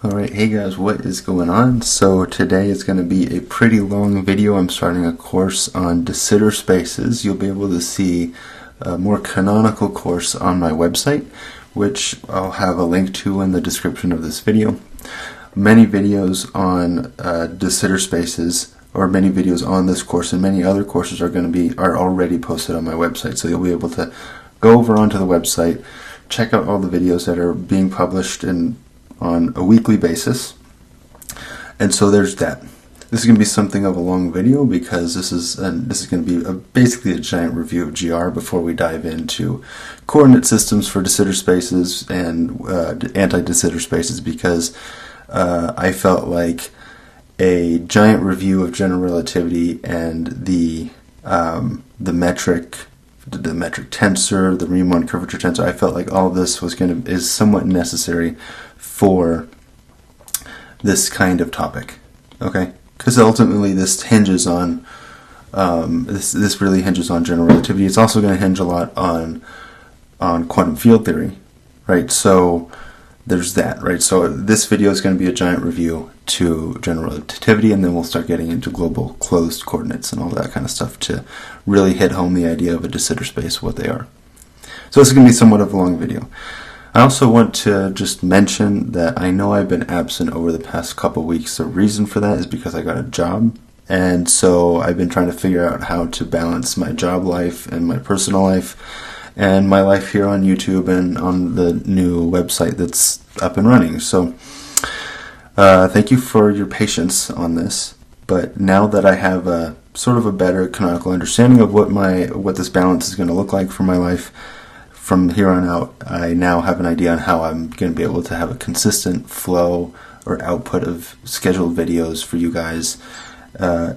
Alright, hey guys, what is going on? So today is going to be a pretty long video. I'm starting a course on de Sitter spaces. You'll be able to see a more canonical course on my website, which I'll have a link to in the description of this video. Many videos on de Sitter spaces, or many videos on this course and many other courses are already posted on my website. So you'll be able to go over onto the website, check out all the videos that are being published on a weekly basis. And so there's that. This is going to be something of a long video because this is going to be basically a giant review of GR before we dive into coordinate systems for de Sitter spaces and anti-de Sitter spaces, because I felt like a giant review of general relativity and the metric tensor, the Riemann curvature tensor, I felt like all of this is somewhat necessary for this kind of topic, okay? Because ultimately this hinges on this really hinges on general relativity. It's also going to hinge a lot on quantum field theory, right? So there's that, right? So this video is going to be a giant review to general relativity, and then we'll start getting into global closed coordinates and all that kind of stuff to really hit home the idea of a de Sitter space, what they are. So this is going to be somewhat of a long video. I also want to just mention that I know I've been absent over the past couple weeks. The reason for that is because I got a job, and so I've been trying to figure out how to balance my job life and my personal life and my life here on YouTube and on the new website that's up and running. So thank you for your patience on this. But now that I have a sort of a better canonical understanding of what this balance is going to look like for my life from here on out, I now have an idea on how I'm going to be able to have a consistent flow or output of scheduled videos for you guys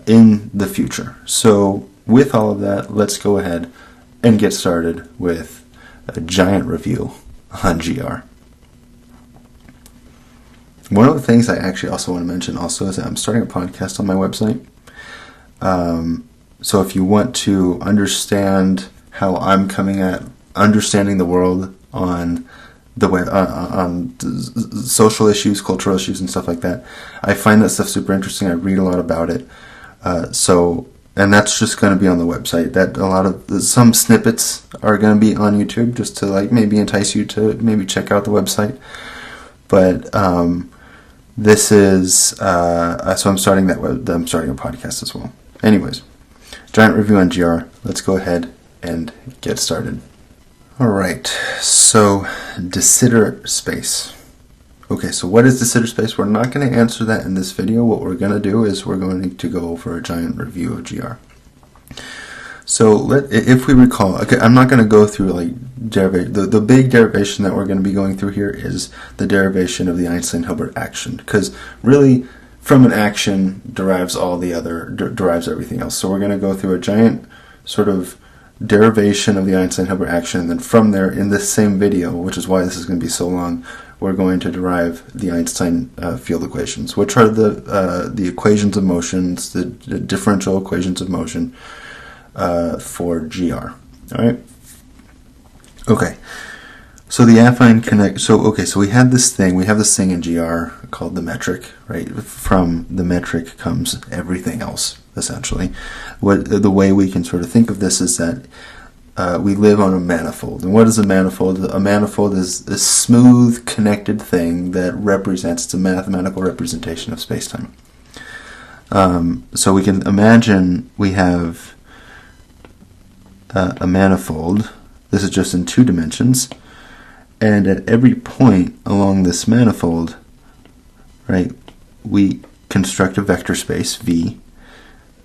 in the future. So with all of that, let's go ahead and get started with a giant review on GR. One of the things I actually also want to mention also is that I'm starting a podcast on my website. So if you want to understand how I'm coming at understanding the world on the web, on social issues, cultural issues, and stuff like that, I find that stuff super interesting. I read a lot about it. And that's just going to be on the website. Some snippets are going to be on YouTube just to maybe entice you to maybe check out the website. But this is so I'm starting I'm starting a podcast as well. Anyways, giant review on GR. Let's go ahead and get started. All right. So de Sitter space. Okay, so what is de Sitter space? We're not going to answer that in this video. What we're going to do is we're going to go over a giant review of GR. So if we recall, okay, I'm not going to go through derivation. The big derivation that we're going to be going through here is the derivation of the Einstein-Hilbert action, because really from an action derives everything else. So we're going to go through a giant sort of derivation of the Einstein-Hilbert action, and then from there, in this same video, which is why this is going to be so long, we're going to derive the Einstein field equations, which are the equations of motions, the differential equations of motion for GR. All right. Okay. So the affine connect. So we have this thing in GR called the metric, right? From the metric comes everything else, essentially. The way we can sort of think of this is that we live on a manifold. And what is a manifold? A manifold is a smooth, connected thing that represents, it's a mathematical representation of space-time. So we can imagine we have a manifold. This is just in 2 dimensions. And at every point along this manifold, right, we construct a vector space, V.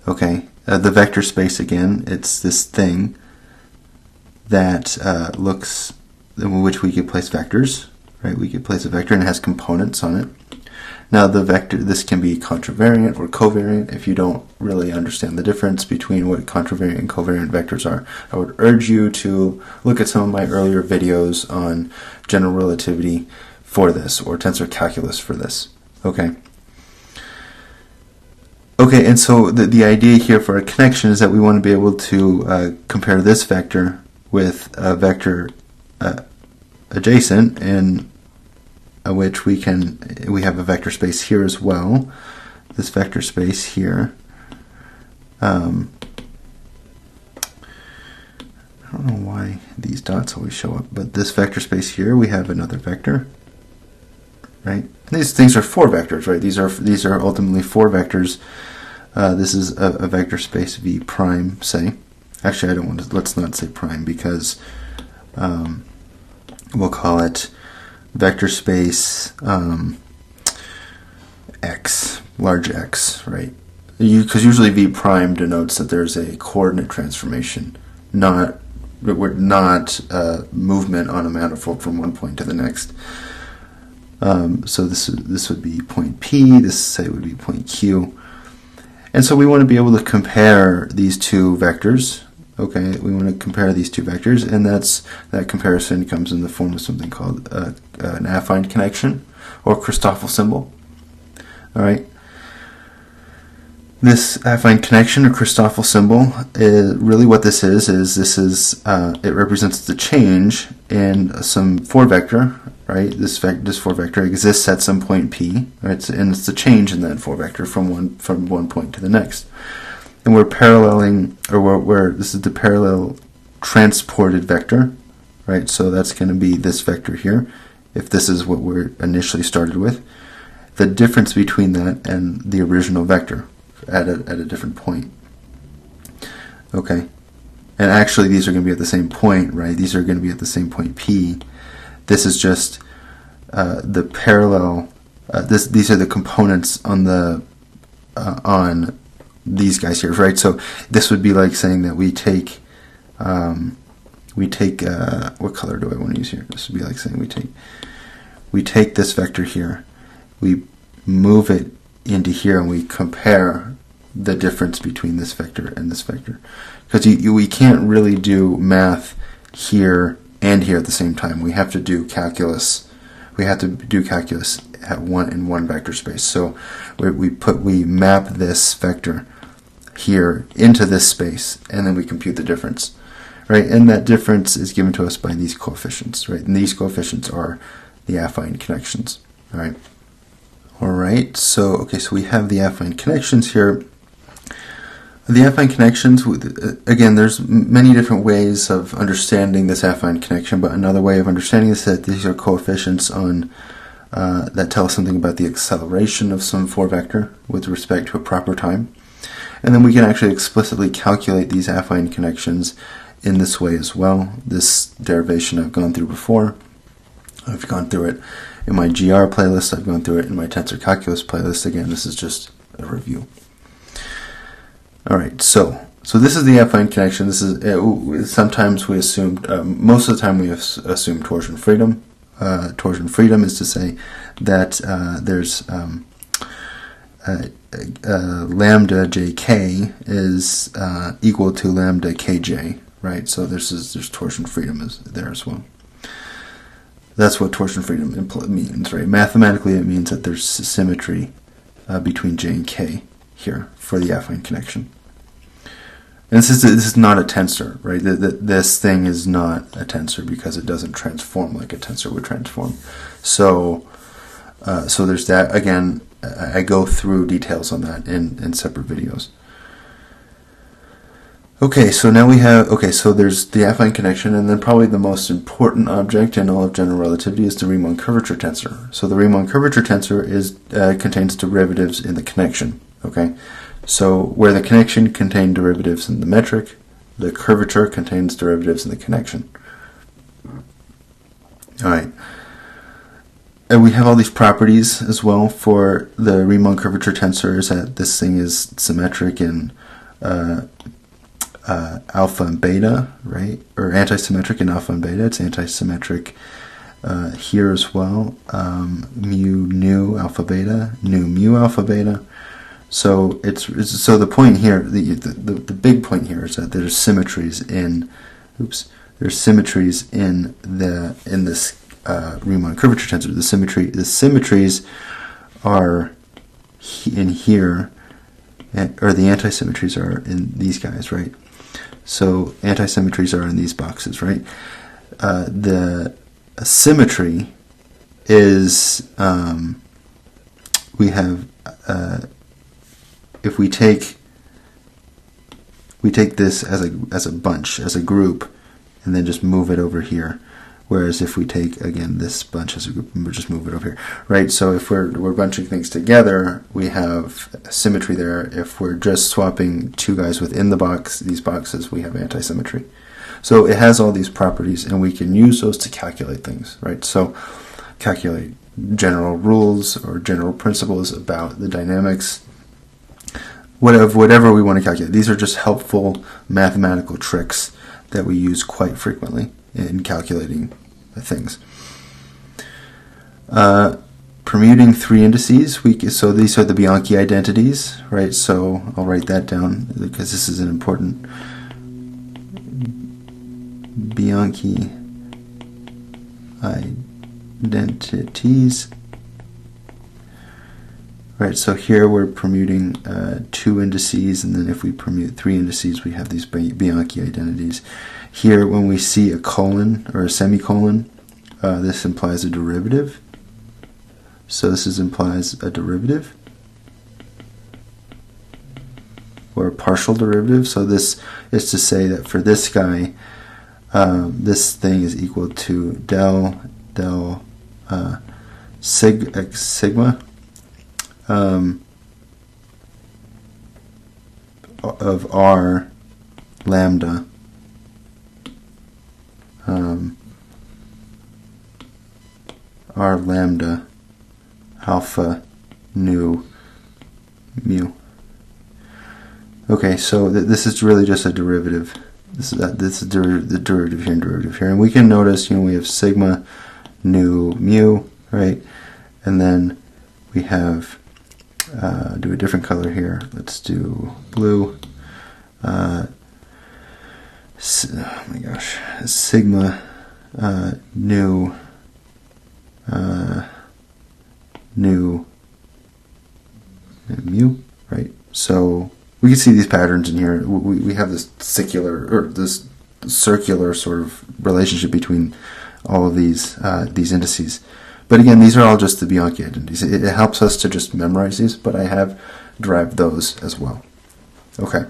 Okay, the vector space, again, it's this thing that in which we could place vectors, right? We could place a vector and it has components on it. Now the vector, this can be contravariant or covariant. If you don't really understand the difference between what contravariant and covariant vectors are, I would urge you to look at some of my earlier videos on general relativity for this, or tensor calculus for this. Okay. Okay, and so the idea here for a connection is that we want to be able to compare this vector with a vector adjacent in which we have a vector space here as well. This vector space here. I don't know why these dots always show up, but this vector space here, we have another vector, right? These things are 4 vectors, right? These are ultimately 4 vectors. This is a vector space V prime, say. Actually, I don't want to. Let's not say prime because we'll call it vector space X, large X, right? Because usually V prime denotes that there's a coordinate transformation, not movement on a manifold from one point to the next. So this would be point P. This say would be point Q. And so we want to be able to compare these two vectors. Okay, we want to compare these two vectors, and that comparison comes in the form of something called an affine connection or Christoffel symbol. All right. This affine connection or Christoffel symbol is really what this is it represents the change in some 4 vector, right? This 4 vector exists at some point P, right? And it's the change in that 4 vector from one point to the next. And we're paralleling, or this is the parallel transported vector, right? So that's going to be this vector here, if this is what we're initially started with. The difference between that and the original vector at a different point. Okay, and actually these are going to be at the same point, right? These are going to be at the same point P. This is just the parallel. These are the components on the on these guys here, right? So this would be like saying that we take what color do I want to use here? This would be like saying we take this vector here, we move it into here, and we compare the difference between this vector and this vector, because we can't really do math here and here at the same time. We have to do calculus. We have to do calculus in one vector space. So we map this vector here into this space, and then we compute the difference, right? And that difference is given to us by these coefficients, right? And these coefficients are the affine connections, all right? All right, so we have the affine connections here. The affine connections, again, there's many different ways of understanding this affine connection, but another way of understanding this is that these are coefficients on that tell us something about the acceleration of some 4 vector with respect to a proper time. And then we can actually explicitly calculate these affine connections in this way as well. This derivation I've gone through before. I've gone through it in my GR playlist. I've gone through it in my tensor calculus playlist. Again, this is just a review. All right, so this is the affine connection. This is sometimes we assume, most of the time we assume torsion freedom. Torsion freedom is to say that there's lambda jk is equal to lambda kj, right? So there's torsion freedom is there as well. That's what torsion freedom means, right? Mathematically, it means that there's symmetry between j and k here for the affine connection. And this is not a tensor, right? This thing is not a tensor because it doesn't transform like a tensor would transform. So there's that. Again, I go through details on that in separate videos. Okay, so now we have, so there's the affine connection, and then probably the most important object in all of general relativity is the Riemann curvature tensor. So the Riemann curvature tensor contains derivatives in the connection, okay? So where the connection contains derivatives in the metric, the curvature contains derivatives in the connection. All right. And we have all these properties as well for the Riemann curvature tensor, is that this thing is symmetric in alpha and beta, right? Or antisymmetric in alpha and beta. It's antisymmetric here as well. Mu nu alpha beta, nu mu alpha beta. So so the point here, the big point here is that there's symmetries in, there's symmetries in this Riemann curvature tensor. The symmetries are in here, or the antisymmetries are in these guys, right? So antisymmetries are in these boxes, right? The symmetry is we have if we take this as a bunch, as a group, and then just move it over here. Whereas if we take, again, this bunch as a group and we just move it over here, right? So if we're bunching things together, we have symmetry there. If we're just swapping two guys within the box, these boxes, we have anti-symmetry. So it has all these properties, and we can use those to calculate things, right? So calculate general rules or general principles about the dynamics, whatever we want to calculate. These are just helpful mathematical tricks that we use quite frequently in calculating things. Permuting three indices, so these are the Bianchi identities, right? So I'll write that down because this is an important Bianchi identities. Right, so here we're permuting two indices, and then if we permute three indices, we have these Bianchi identities. Here, when we see a colon or a semicolon, this implies a derivative. So this implies a derivative, or a partial derivative. So this is to say that for this guy, this thing is equal to del sigma of r lambda r lambda alpha nu mu. Okay, so this is really just a derivative. This is the derivative here and derivative here, and we can notice, we have sigma nu mu, right? And then we have do a different color here. Let's do blue. Oh my gosh, sigma nu mu, right? So we can see these patterns in here. We have this circular sort of relationship between all of these indices. But again, these are all just the Bianchi identities. It helps us to just memorize these, but I have derived those as well. Okay.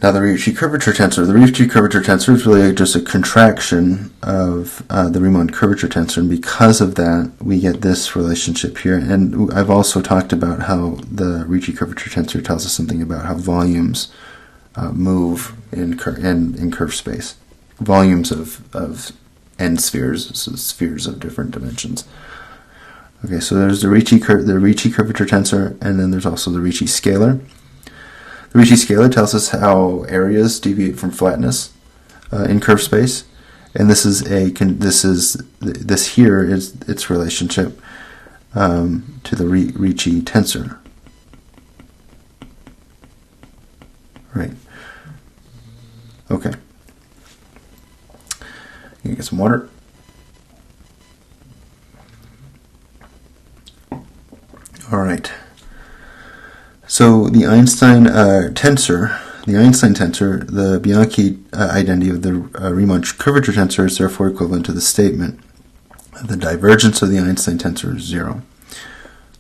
Now the Ricci curvature tensor. The Ricci curvature tensor is really just a contraction of the Riemann curvature tensor, and because of that, we get this relationship here. And I've also talked about how the Ricci curvature tensor tells us something about how volumes move in curved space. Volumes of n spheres, so spheres of different dimensions. Okay, so there's the Ricci curvature tensor, and then there's also the Ricci scalar. The Ricci scalar tells us how areas deviate from flatness in curved space, and this here is its relationship to the Ricci tensor. Right. Okay. You can get some water. All right. So the Einstein tensor, the Bianchi identity of the Riemann curvature tensor is therefore equivalent to the statement the divergence of the Einstein tensor is 0.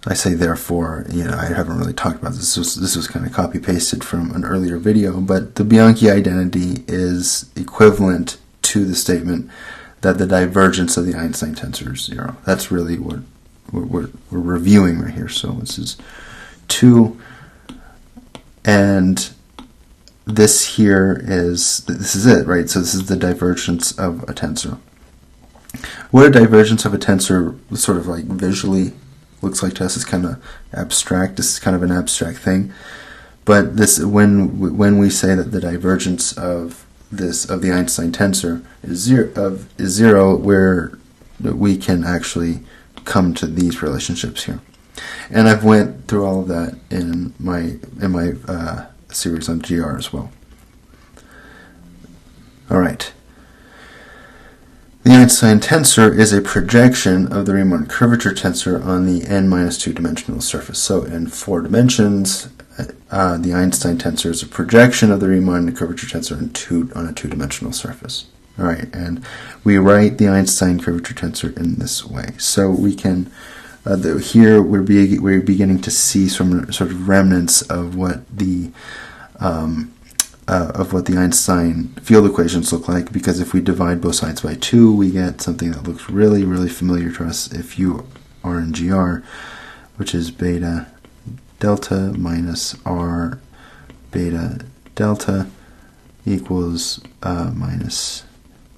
I say therefore, I haven't really talked about this. This was kind of copy pasted from an earlier video, but the Bianchi identity is equivalent to the statement that the divergence of the Einstein tensor is 0. That's really what we're reviewing right here. So this is 2, and this is it, right? So this is the divergence of a tensor. What a divergence of a tensor sort of like visually looks like to us is kind of abstract. This is kind of an abstract thing, but this when we say that the divergence of the Einstein tensor is zero, where we can actually come to these relationships here. And I've went through all of that in my series on GR as well. All right. The Einstein tensor is a projection of the Riemann curvature tensor on the n-2 dimensional surface. So in 4 dimensions, the Einstein tensor is a projection of the Riemann curvature tensor on a 2-dimensional surface. All right, and we write the Einstein curvature tensor in this way. So we can, here we're beginning to see some sort of remnants of what the Einstein field equations look like, because if we divide both sides by 2, we get something that looks really, really familiar to us if you are in GR, which is beta delta minus R beta delta equals minus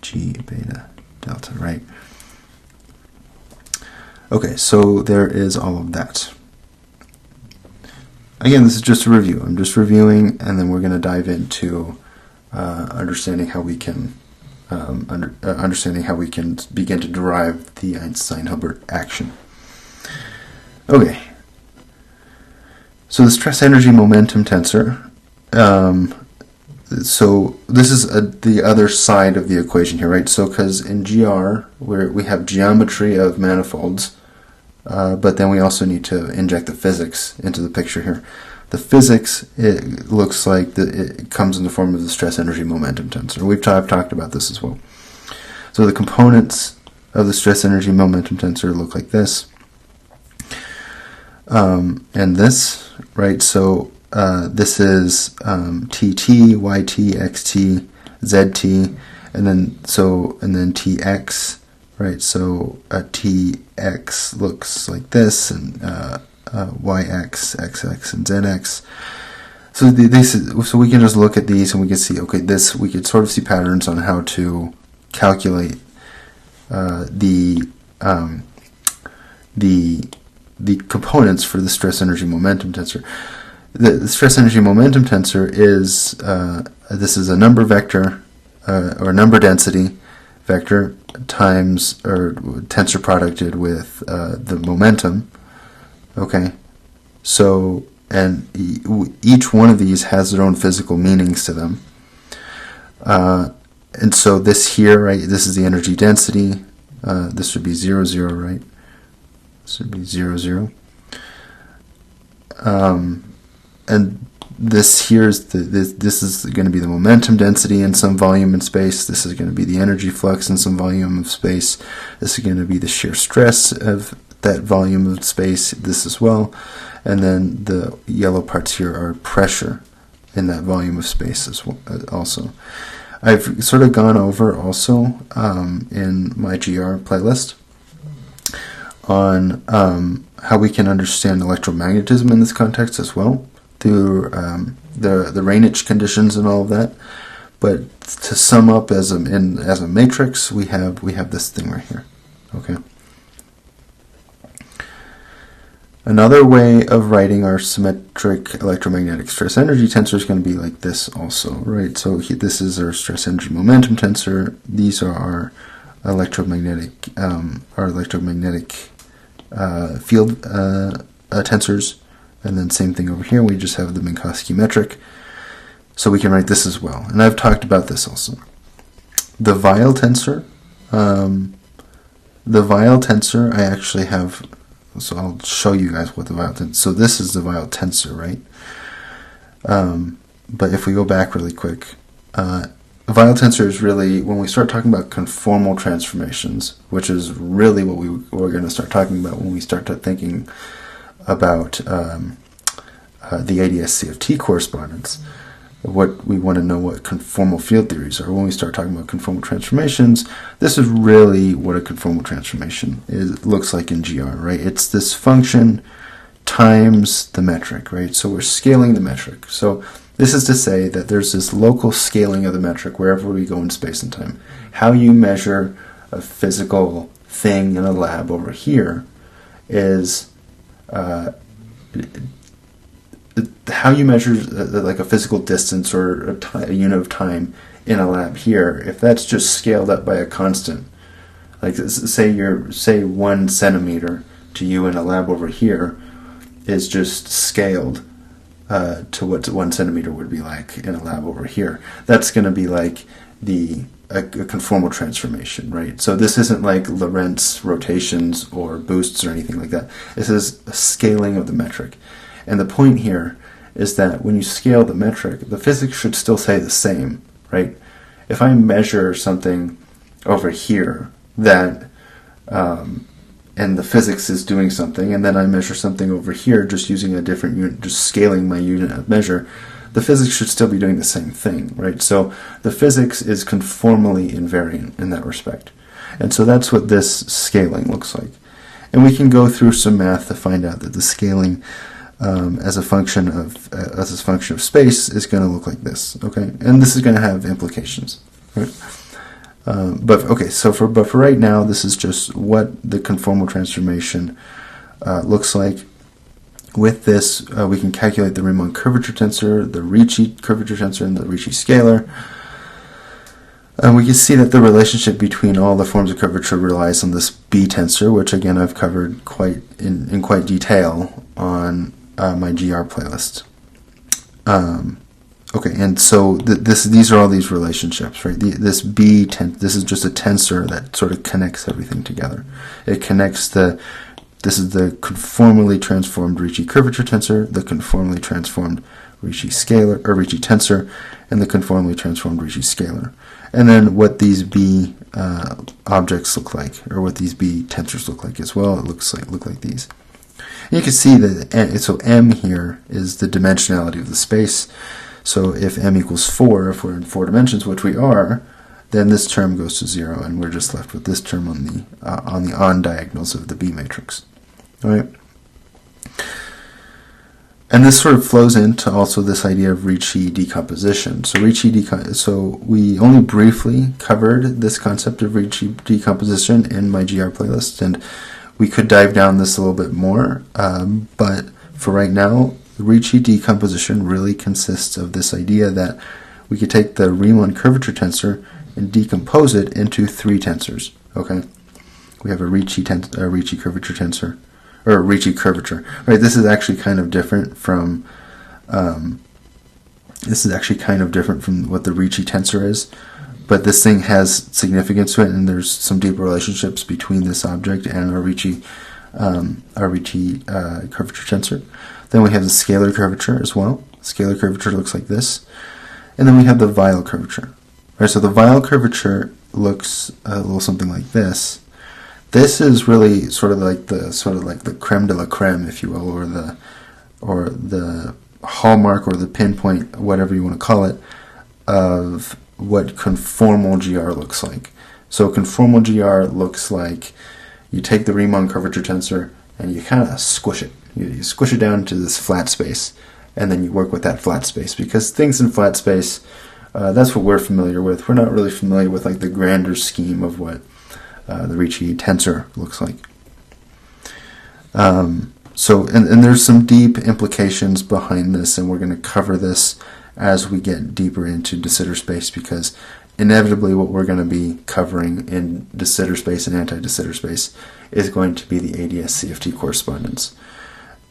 G beta delta, right? Okay, so there is all of that. Again, this is just a review. I'm just reviewing, and then we're going to dive into understanding how we can begin to derive the Einstein-Hilbert action. Okay. So the stress energy momentum tensor. So this is the other side of the equation here, right? So because in GR we have geometry of manifolds, but then we also need to inject the physics into the picture here. The physics, it looks like it comes in the form of the stress energy momentum tensor. I've talked about this as well. So the components of the stress energy momentum tensor look like this, and this, right? So this is tt, yt, xt, zt, and then tx, right? So tx looks like this, and yx, xx, and zx. So we can just look at these and we can see, okay, we could sort of see patterns on how to calculate the components for the stress energy momentum tensor. The stress energy momentum tensor is this is a number vector or number density vector times or tensor producted with the momentum. Okay, so and each one of these has their own physical meanings to them. And so this here, right? This is the energy density. This would be 0, 0, right? This would be 0, 0. And this here is this is going to be the momentum density in some volume in space. This is going to be the energy flux in some volume of space. This is going to be the shear stress of that volume of space, this as well. And then the yellow parts here are pressure in that volume of space as well, also. I've sort of gone over also in my GR playlist on how we can understand electromagnetism in this context as well, through the Riemann conditions and all of that. But to sum up as a matrix, we have this thing right here. Okay. Another way of writing our symmetric electromagnetic stress energy tensor is going to be like this also, right? So this is our stress energy momentum tensor. These are our electromagnetic field tensors, and then same thing over here. We just have the Minkowski metric, so we can write this as well. And I've talked about this also. The Weyl tensor, I actually have. So I'll show you guys what the Weyl tensor. So this is the Weyl tensor, right? But if we go back really quick, the Weyl tensor is really when we start talking about conformal transformations, which is really what we're going to start talking about when we start thinking about the ADS-CFT correspondence. What we want to know what conformal field theories are. When we start talking about conformal transformations, this is really what a conformal transformation looks like in GR, right? It's this function times the metric, right? So we're scaling the metric. So this is to say that there's this local scaling of the metric wherever we go in space and time. How you measure a physical thing in a lab over here is how you measure like a physical distance or a unit of time in a lab here, if that's just scaled up by a constant, like say 1 centimeter to you in a lab over here is just scaled to what 1 centimeter would be like in a lab over here. That's going to be like a conformal transformation, right? So this isn't like Lorentz rotations or boosts or anything like that. This is a scaling of the metric. And the point here is that when you scale the metric, the physics should still stay the same, right? if I measure something over here that and the physics is doing something, and then I measure something over here just using a different unit, just scaling my unit of measure, the physics should still be doing the same thing, right? So the physics is conformally invariant in that respect. And so that's what this scaling looks like. And we can go through some math to find out that the scaling as a function of space is going to look like this, okay? And this is going to have implications, right? But for right now, this is just what the conformal transformation looks like. With this, we can calculate the Riemann curvature tensor, the Ricci curvature tensor, and the Ricci scalar. And we can see that the relationship between all the forms of curvature relies on this B tensor, which again I've covered in quite detail on my GR playlist. Okay, and so these are all these relationships, right? This is just a tensor that sort of connects everything together. It connects this is the conformally transformed Ricci curvature tensor, the conformally transformed Ricci scalar, or Ricci tensor, and the conformally transformed Ricci scalar. And then what these B objects look like, or what these B tensors look like as well, look like these. And you can see that, so M here is the dimensionality of the space. So if M equals 4, if we're in 4 dimensions, which we are, then this term goes to 0, and we're just left with this term on the on diagonals of the B matrix. All right. And this sort of flows into also this idea of Ricci decomposition. So we only briefly covered this concept of Ricci decomposition in my GR playlist, and we could dive down this a little bit more, but for right now, Ricci decomposition really consists of this idea that we could take the Riemann curvature tensor and decompose it into 3 tensors. Okay, we have a Ricci curvature tensor, or Ricci curvature. Right, this is actually kind of different from what the Ricci tensor is, but this thing has significance to it, and there's some deep relationships between this object and our Ricci curvature tensor. Then we have the scalar curvature as well. Scalar curvature looks like this. And then we have the Weyl curvature. Right, so the Weyl curvature looks a little something like this. This is really sort of like the creme de la creme, if you will, or the hallmark or the pinpoint, whatever you want to call it, of what conformal GR looks like. So conformal GR looks like you take the Riemann curvature tensor and you kind of squish it. You squish it down to this flat space, and then you work with that flat space, because things in flat space, that's what we're familiar with. We're not really familiar with like the grander scheme of what the Ricci tensor looks like. So there's some deep implications behind this, and we're going to cover this as we get deeper into de Sitter space, because inevitably what we're going to be covering in de Sitter space and anti-de Sitter space is going to be the ADS-CFT correspondence.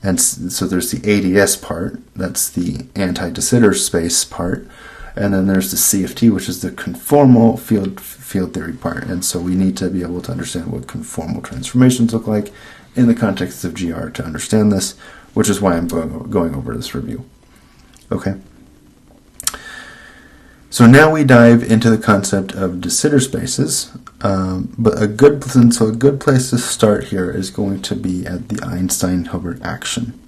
And so there's the ADS part, that's the anti-de Sitter space part, and then there's the CFT, which is the conformal field theory part. And so we need to be able to understand what conformal transformations look like in the context of GR to understand this, which is why I'm going over this review. Okay. So now we dive into the concept of de Sitter spaces, but a good place to start here is going to be at the Einstein-Hilbert action,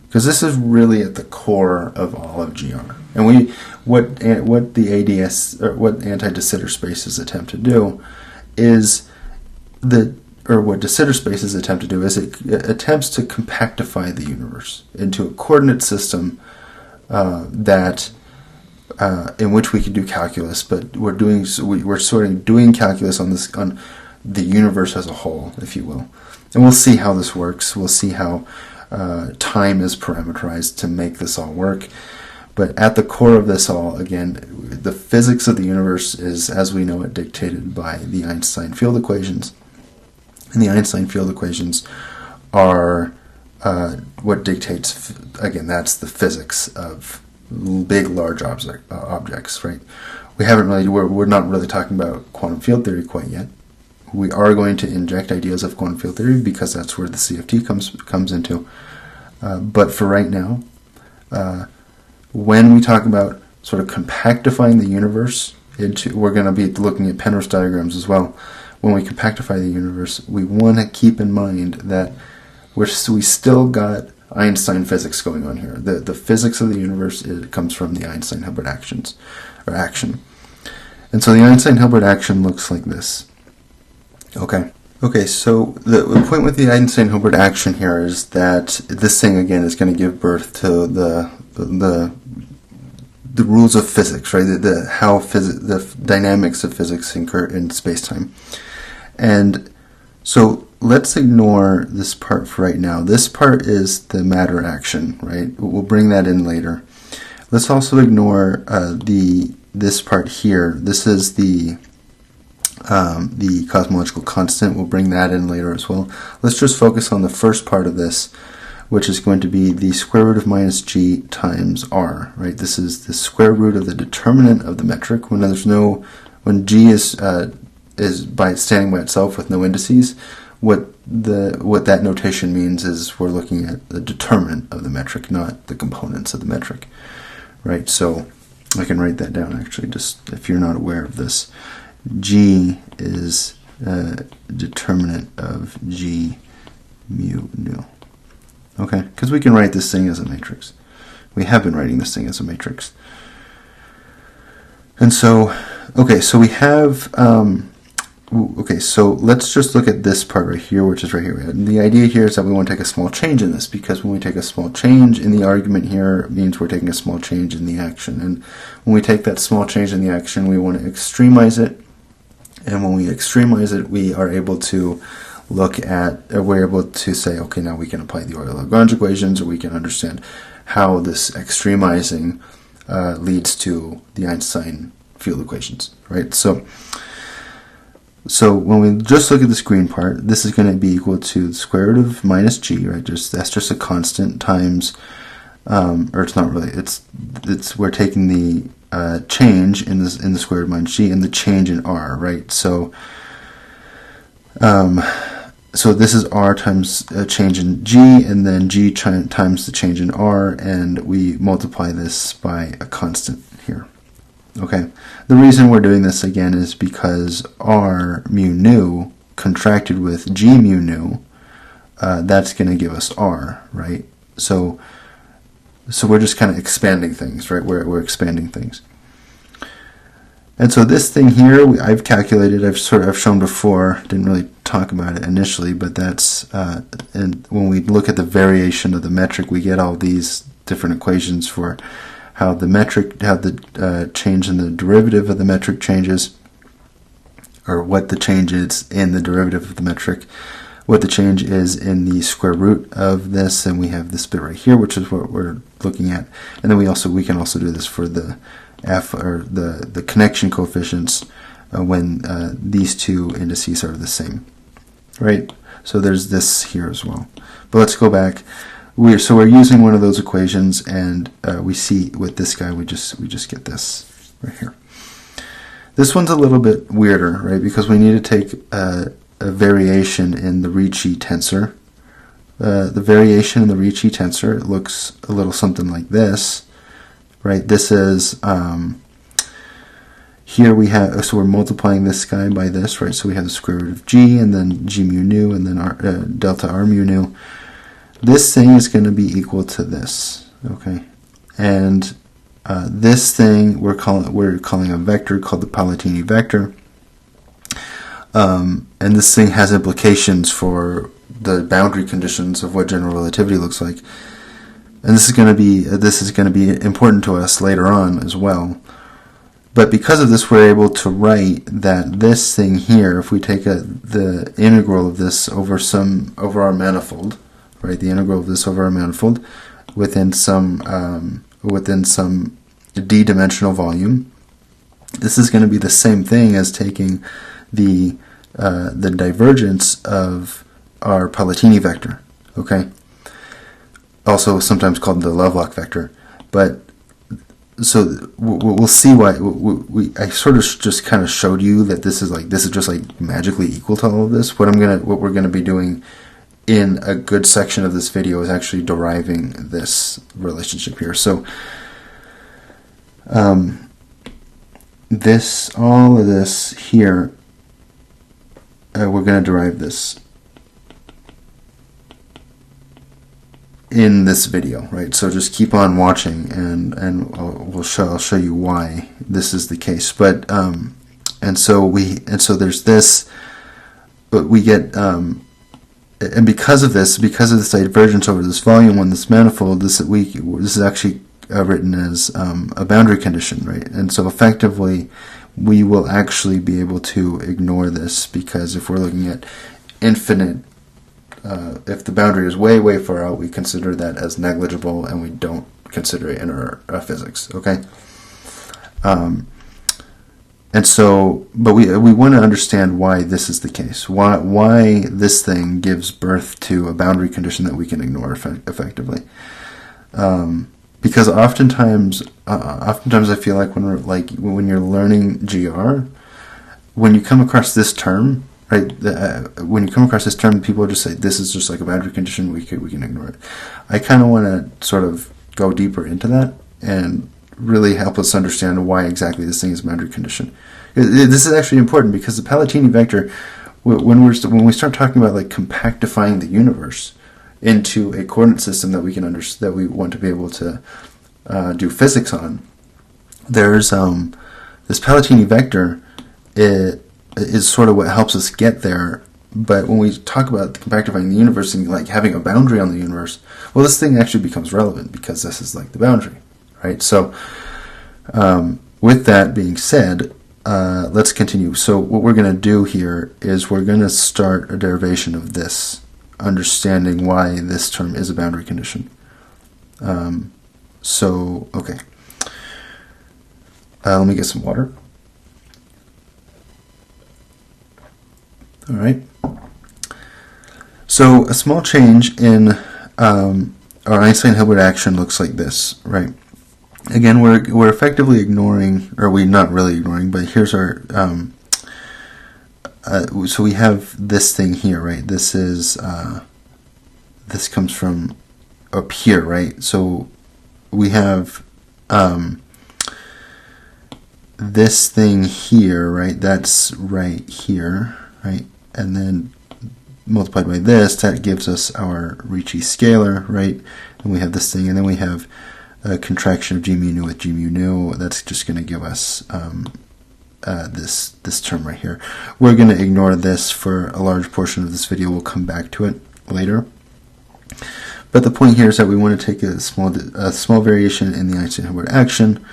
because this is really at the core of all of GR. And what the ADS, or what anti-de Sitter spaces attempt to do is what de Sitter spaces attempt to do is it attempts to compactify the universe into a coordinate system in which we can do calculus, but we're sort of doing calculus on the universe as a whole, if you will. And we'll see how this works. We'll see how time is parameterized to make this all work. But at the core of this all, again, the physics of the universe is, as we know it, dictated by the Einstein field equations. And the Einstein field equations are what dictates, again, that's the physics of big, large objects, right? We're not really talking about quantum field theory quite yet. We are going to inject ideas of quantum field theory because that's where the CFT comes into. But for right now, when we talk about sort of compactifying the universe we're going to be looking at Penrose diagrams as well. When we compactify the universe, we want to keep in mind that we still got Einstein physics going on here. The physics of the universe comes from the Einstein-Hilbert action. And so the Einstein-Hilbert action looks like this. Okay, so the point with the Einstein-Hilbert action here is that this thing, again, is going to give birth to the rules of physics, right? The dynamics of physics in space-time. And so let's ignore this part for right now. This part is the matter action, right? We'll bring that in later. Let's also ignore this part here. This is the cosmological constant. We'll bring that in later as well. Let's just focus on the first part of this, which is going to be the square root of minus g times r, right? This is the square root of the determinant of the metric. When g is by standing by itself with no indices, what that notation means is we're looking at the determinant of the metric, not the components of the metric, right? So I can write that down actually, just if you're not aware of this. G is determinant of G mu nu. Okay, because we can write this thing as a matrix. We have been writing this thing as a matrix. And so, okay, so we have, so let's just look at this part right here, which is right here. And the idea here is that we want to take a small change in this, because when we take a small change in the argument here, it means we're taking a small change in the action. And when we take that small change in the action, we want to extremize it. And when we extremize it, we are able to we're able to say, okay, now we can apply the Euler-Lagrange equations, or we can understand how this extremizing leads to the Einstein field equations, right? So when we just look at this green part, this is going to be equal to the square root of minus g, right? That's just a constant times, or it's not really. We're taking the change in the square root of minus g and the change in r, right? So this is r times a change in g, and then g times the change in r, and we multiply this by a constant here. Okay, the reason we're doing this again is because r mu nu contracted with g mu nu, that's going to give us r, right? So we're just kind of expanding things, right? We're expanding things. And so this thing here, I've calculated, I've shown before, didn't really talk about it initially, but that's, and when we look at the variation of the metric, we get all these different equations for how the change in the derivative of the metric changes, or what the change is in the derivative of the metric, what the change is in the square root of this, and we have this bit right here, which is what we're looking at. And then we can also do this for the f, or the connection coefficients, when these two indices are the same, right? So there's this here as well. But let's go back. We're using one of those equations, and we see with this guy we just get this right here. This one's a little bit weirder, right? Because we need to take a variation in the Ricci tensor. The variation in the Ricci tensor looks a little something like this, right? This is here we have, so we're multiplying this guy by this, right? So we have the square root of g, and then g mu nu, and then delta r mu nu. This thing is going to be equal to this, okay? And this thing we're calling a vector called the Palatini vector. And this thing has implications for the boundary conditions of what general relativity looks like. And this is going to be important to us later on as well. But because of this, we're able to write that this thing here, if we take the integral of this over our manifold, right? The integral of this over our manifold within some d-dimensional volume, this is going to be the same thing as taking the divergence of our Palatini vector, okay? Also sometimes called the Lovelock vector. But so we'll see why. I sort of just kind of showed you that this is just like magically equal to all of this. What we're gonna be doing in a good section of this video is actually deriving this relationship here. So all of this here, we're going to derive this in this video, right? So just keep on watching, and I'll show you why this is the case. But and so there's this, but we get and because of this divergence over this volume on this manifold, this is actually written as a boundary condition, right? And so effectively, we will actually be able to ignore this, because if we're looking at infinite, if the boundary is way, way far out, we consider that as negligible, and we don't consider it in our physics, okay? And so, but we want to understand why this is the case, why this thing gives birth to a boundary condition that we can ignore effectively. Because oftentimes I feel like when you're learning GR, when you come across this term, right? When you come across this term, people just say this is just like a boundary condition. We can ignore it. I kind of want to sort of go deeper into that and really help us understand why exactly this thing is a boundary condition. This is actually important, because the Palatini vector, when we start talking about like compactifying the universe into a coordinate system that we can that we want to be able to do physics on, there's this Palatini vector. It is sort of what helps us get there. But when we talk about compactifying the universe and like having a boundary on the universe, well, this thing actually becomes relevant, because this is like the boundary, right? So with that being said, let's continue. So what we're going to do here is we're going to start a derivation of this, understanding why this term is a boundary condition. So, okay. Let me get some water. All right. So a small change in our Einstein-Hilbert action looks like this, right? Again, we're effectively ignoring, or we're not really ignoring, but here's our so we have this thing here, right? This is this comes from up here, right? So we have this thing here, right? That's right here, right? And then multiplied by this, that gives us our Ricci scalar, right? And we have this thing, and then we have a contraction of g mu nu with g mu nu. That's just going to give us this term right here. We're going to ignore this for a large portion of this video. We'll come back to it later. But the point here is that we want to take a small variation in the Einstein-Hilbert action.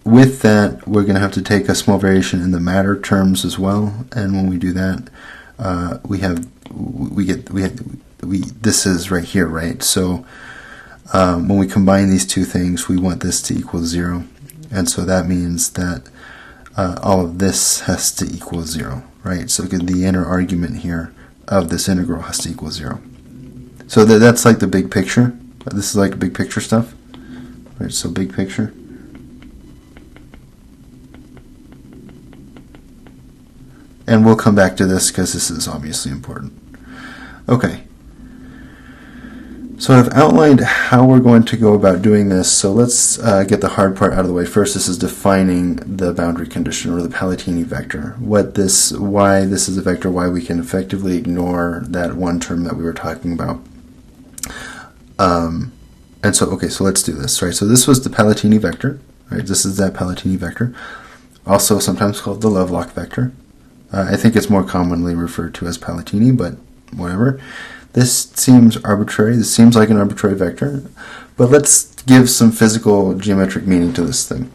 With that, we're going to have to take a small variation in the matter terms as well. And when we do that, this is right here, right? So when we combine these two things, we want this to equal 0. And so that means that all of this has to equal 0, right? So the inner argument here of this integral has to equal 0. So that's like the big picture. This is like big picture stuff, right? So big picture. And we'll come back to this because this is obviously important. Okay. So I've outlined how we're going to go about doing this, so let's get the hard part out of the way. First, this is defining the boundary condition, or the Palatini vector. Why this is a vector, why we can effectively ignore that one term that we were talking about. And so, okay, so let's do this, right? So this was the Palatini vector, right? This is that Palatini vector, also sometimes called the Lovelock vector. I think it's more commonly referred to as Palatini, but whatever. This seems arbitrary. This seems like an arbitrary vector, but let's give some physical geometric meaning to this thing.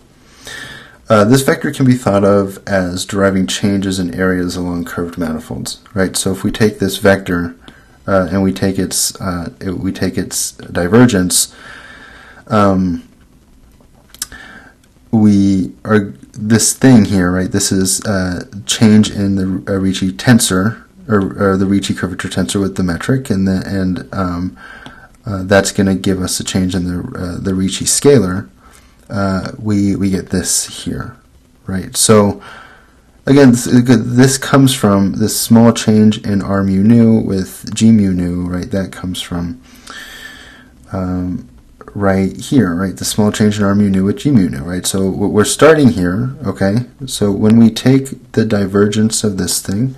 This vector can be thought of as deriving changes in areas along curved manifolds, right? So if we take this vector and we take its divergence, this thing here, right? This is change in the Ricci tensor, or the Ricci curvature tensor with the metric, and that's going to give us a change in the Ricci scalar. We get this here, right? So again, this comes from this small change in r mu nu with g mu nu, right? That comes from right here, right? The small change in R mu nu with G mu nu, right? So we're starting here, okay? So when we take the divergence of this thing,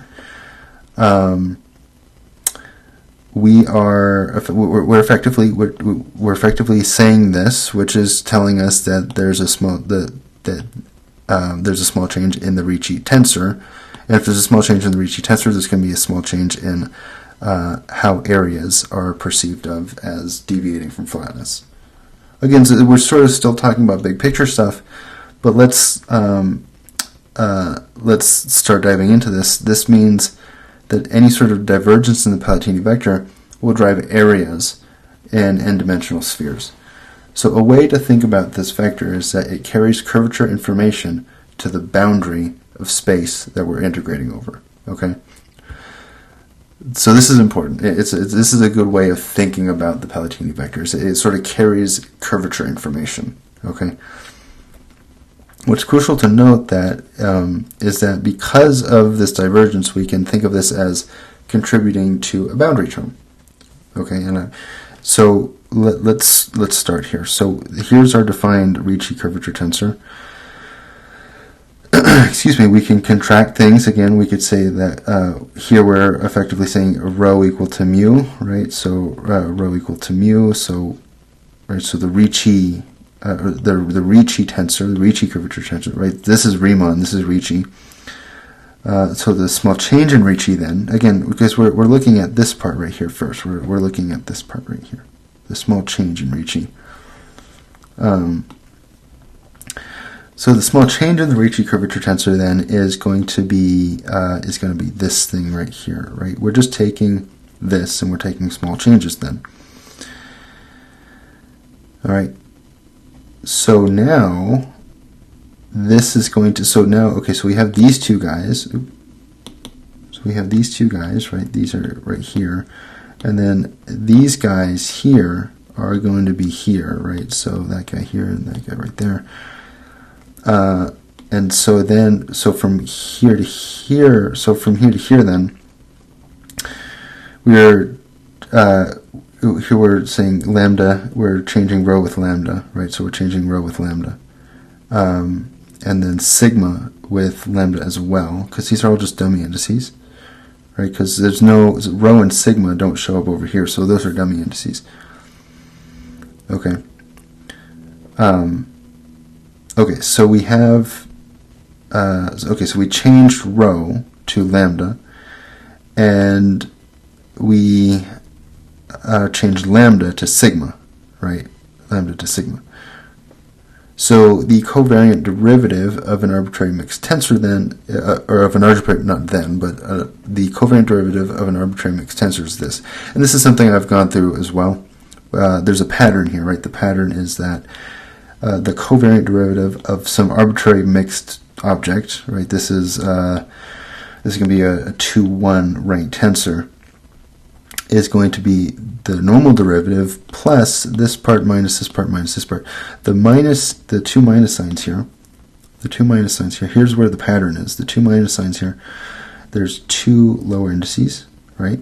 we're effectively saying this, which is telling us that there's a small there's a small change in the Ricci tensor, and if there's a small change in the Ricci tensor, there's going to be a small change in how areas are perceived of as deviating from flatness. Again, so we're sort of still talking about big picture stuff, but let's start diving into this. This means that any sort of divergence in the Palatini vector will drive areas in n-dimensional spheres. So a way to think about this vector is that it carries curvature information to the boundary of space that we're integrating over. Okay. So this is important. This is a good way of thinking about the Palatini vectors. It sort of carries curvature information. Okay. What's crucial to note that is that because of this divergence, we can think of this as contributing to a boundary term. Okay, and so let's start here. So here's our defined Ricci curvature tensor. Excuse me. We can contract things again. We could say that here we're effectively saying rho equal to mu, right? So rho equal to mu. So right. So the Ricci. The Ricci tensor, the Ricci curvature tensor, right? This is Riemann, this is Ricci. So the small change in Ricci then, again, because we're looking at this part right here first. We're looking at this part right here, the small change in Ricci. So the small change in the Ricci curvature tensor then is going to be this thing right here, right? We're just taking this and we're taking small changes then. All right. So now, this is going to, so we have these two guys. So we have these two guys, right? These are right here. And then these guys here are going to be here, right? So that guy here and that guy right there. And so then, so from here to here then, we're here we're saying lambda, we're changing rho with lambda, right? So we're changing rho with lambda. And then sigma with lambda as well, because these are all just dummy indices, right? Because there's no, rho and sigma don't show up over here, so those are dummy indices. Okay. Okay, so we have, so we changed rho to lambda, and we changed lambda to sigma, right? Lambda to sigma. So the covariant derivative of an arbitrary mixed tensor then, or of an arbitrary, not then, but the covariant derivative of an arbitrary mixed tensor is this. And this is something I've gone through as well. There's a pattern here, right? The pattern is that the covariant derivative of some arbitrary mixed object, right? This is going to be a 2-1 rank tensor, is going to be the normal derivative plus this part minus this part minus this part. The two minus signs here, here's where the pattern is. The two minus signs here, there's two lower indices, right?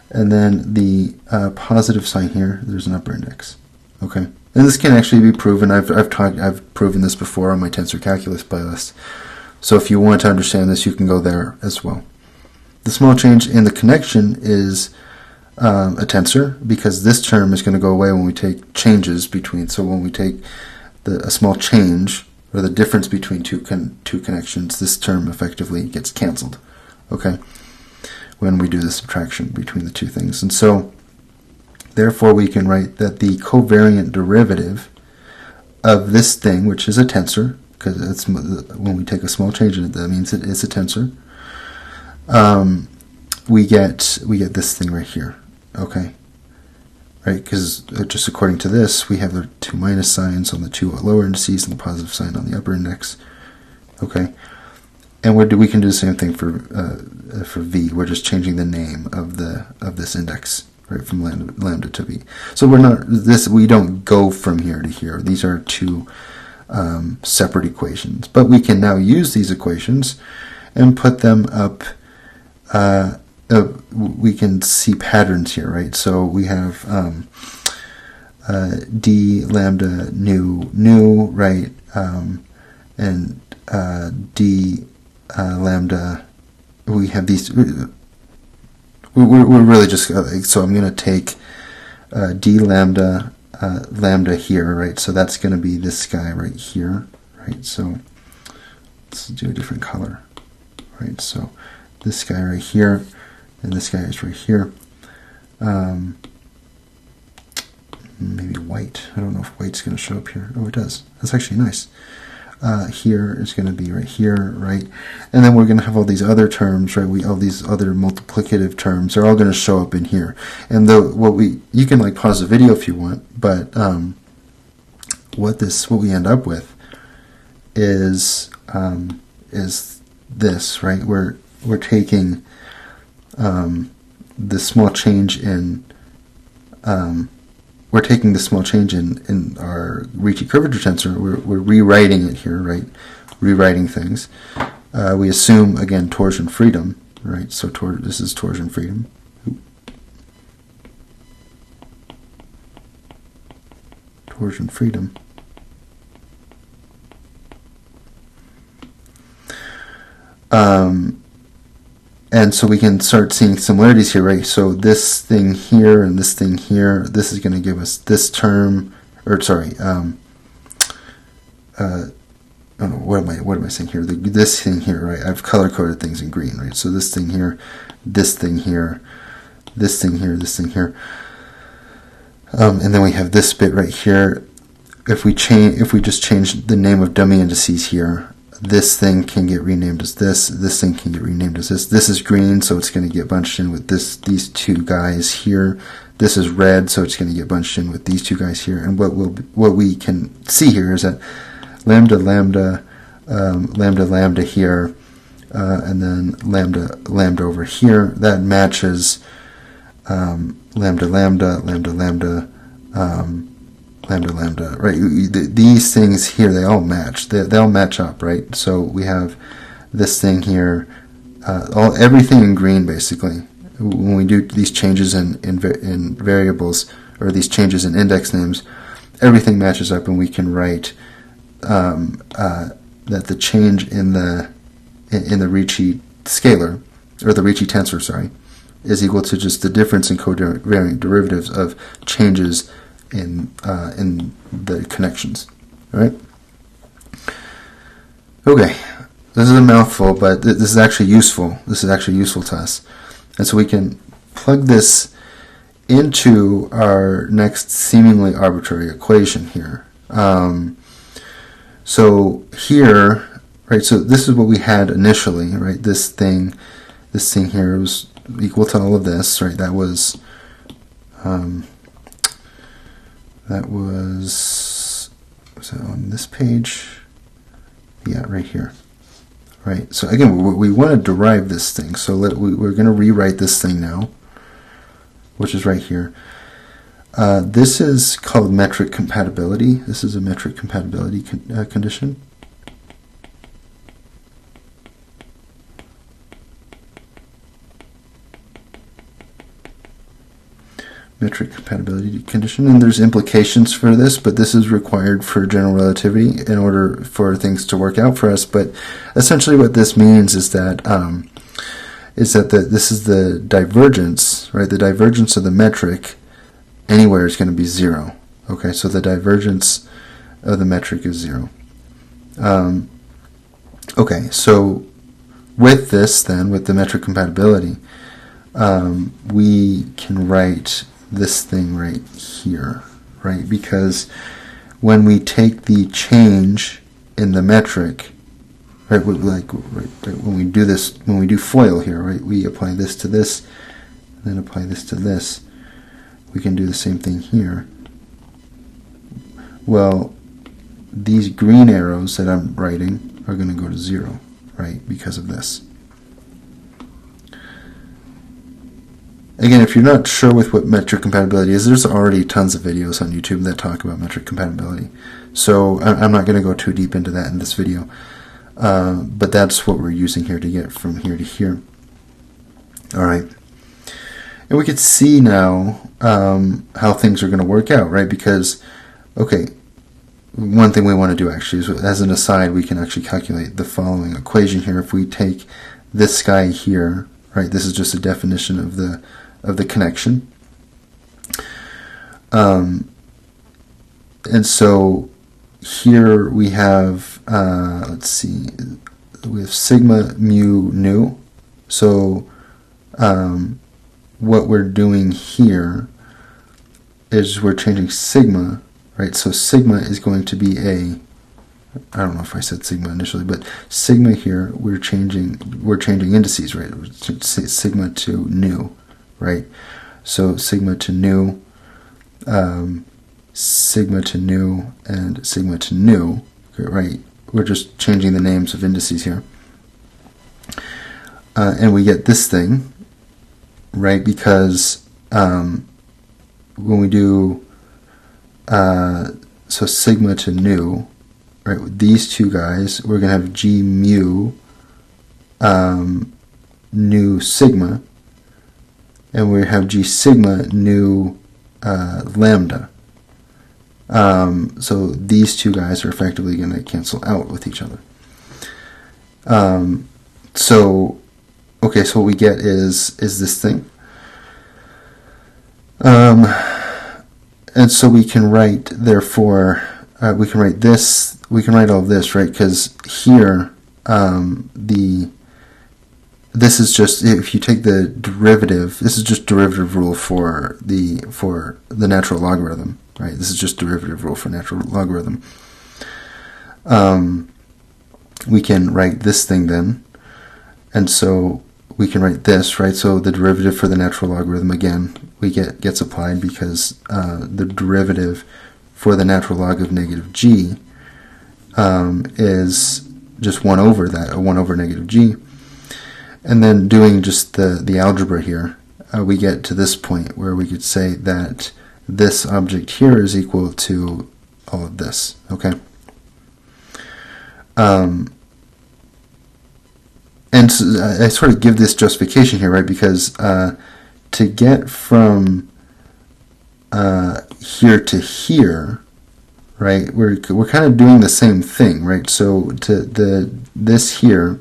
And then the positive sign here, there's an upper index. Okay, and this can actually be proven. I've proven this before on my tensor calculus playlist. So if you want to understand this, you can go there as well. The small change in the connection is a tensor, because this term is going to go away when we take changes between. So when we take a small change, or the difference between two connections, this term effectively gets canceled. Okay, when we do the subtraction between the two things. And so therefore we can write that the covariant derivative of this thing, which is a tensor, because it's when we take a small change in it, that means it is a tensor. We get this thing right here. Okay, right? Because just according to this, we have the two minus signs on the two lower indices and the positive sign on the upper index. Okay, and we can do the same thing for v. We're just changing the name of this index, right, from lambda to v. So we don't go from here to here. These are two separate equations, but we can now use these equations and put them up. We can see patterns here, right? So we have d lambda nu, right, and d lambda, we have these, we're really just, so I'm going to take d lambda lambda here, right, so that's going to be this guy right here, right, so let's do a different color, right, so this guy right here, and this guy is right here. Maybe white. I don't know if white's going to show up here. Oh, it does. That's actually nice. Here is going to be right here, right? And then we're going to have all these other terms, right? All these other multiplicative terms are all going to show up in here. And you can like pause the video if you want, but what we end up with is this, right? We're taking the small change in in our Ricci curvature tensor. We're rewriting it here, right? Rewriting things. We assume again torsion freedom, right? So this is torsion freedom. Torsion freedom. And so we can start seeing similarities here, right? So this thing here and this thing here, this is going to give us this term, or sorry, oh no, what am I saying here? This thing here, right? I've color coded things in green, right? So this thing here, this thing here, this thing here, this thing here, and then we have this bit right here. If we just change the name of dummy indices here, this thing can get renamed as this. This thing can get renamed as this. This is green, so it's going to get bunched in with these two guys here. This is red, so it's going to get bunched in with these two guys here. And what we can see here is that lambda lambda lambda here, and then lambda over here. That matches lambda lambda lambda. Lambda, right? These things here, they all match. They all match up, right? So we have this thing here, everything in green basically. When we do these changes in variables, or these changes in index names, everything matches up, and we can write that the change in the Ricci scalar, or the Ricci tensor, sorry, is equal to just the difference in covariant derivatives of changes in the connections. All right. Okay, this is a mouthful, but this is actually useful. This is actually useful to us, and so we can plug this into our next seemingly arbitrary equation here. So here, right? So this is what we had initially, right? This thing here was equal to all of this, right? That was that on this page? Yeah, right here. Right. So again, we want to derive this thing. So we're going to rewrite this thing now, which is right here. This is called metric compatibility. This is a metric compatibility condition. Metric compatibility condition, and there's implications for this, but this is required for general relativity in order for things to work out for us. But essentially what this means is that this is the divergence, right? The divergence of the metric anywhere is going to be 0. Okay, so the divergence of the metric is 0. Okay, so with this then, with the metric compatibility, we can write this thing right here, right? Because when we take the change in the metric, right, when we do this, when we do FOIL here, right, we apply this to this, and then apply this to this. We can do the same thing here. Well, these green arrows that I'm writing are going to go to 0, right, because of this. Again, if you're not sure with what metric compatibility is, there's already tons of videos on YouTube that talk about metric compatibility. So I'm not going to go too deep into that in this video. But that's what we're using here to get from here to here. All right. And we could see now how things are going to work out, right? Because, okay, one thing we want to do actually is, as an aside, we can actually calculate the following equation here. If we take this guy here, right, this is just a definition of the connection. And so here we have, let's see, we have sigma mu nu. So what we're doing here is we're changing sigma, right? So sigma is going to be I don't know if I said sigma initially, but sigma here, we're changing indices, right? Sigma to nu, right? So sigma to nu, sigma to nu, and sigma to nu, right? We're just changing the names of indices here. And we get this thing, right? Because when we do, so sigma to nu, right, with these two guys, we're going to have G mu nu sigma, and we have G sigma nu lambda. So these two guys are effectively going to cancel out with each other. So what we get is this thing. And so we can write, therefore, we can write this, we can write all of this, right? Because here, this is just, if you take the derivative, this is just derivative rule for the natural logarithm, right? This is just derivative rule for natural logarithm. We can write this thing then, and so we can write this, right? So the derivative for the natural logarithm, again, gets applied because the derivative for the natural log of negative g is just 1 over that, 1 over negative g. And then doing just the algebra here, we get to this point where we could say that this object here is equal to all of this, okay? And so I sort of give this justification here, right? Because to get from here to here, right? We're kind of doing the same thing, right? So this here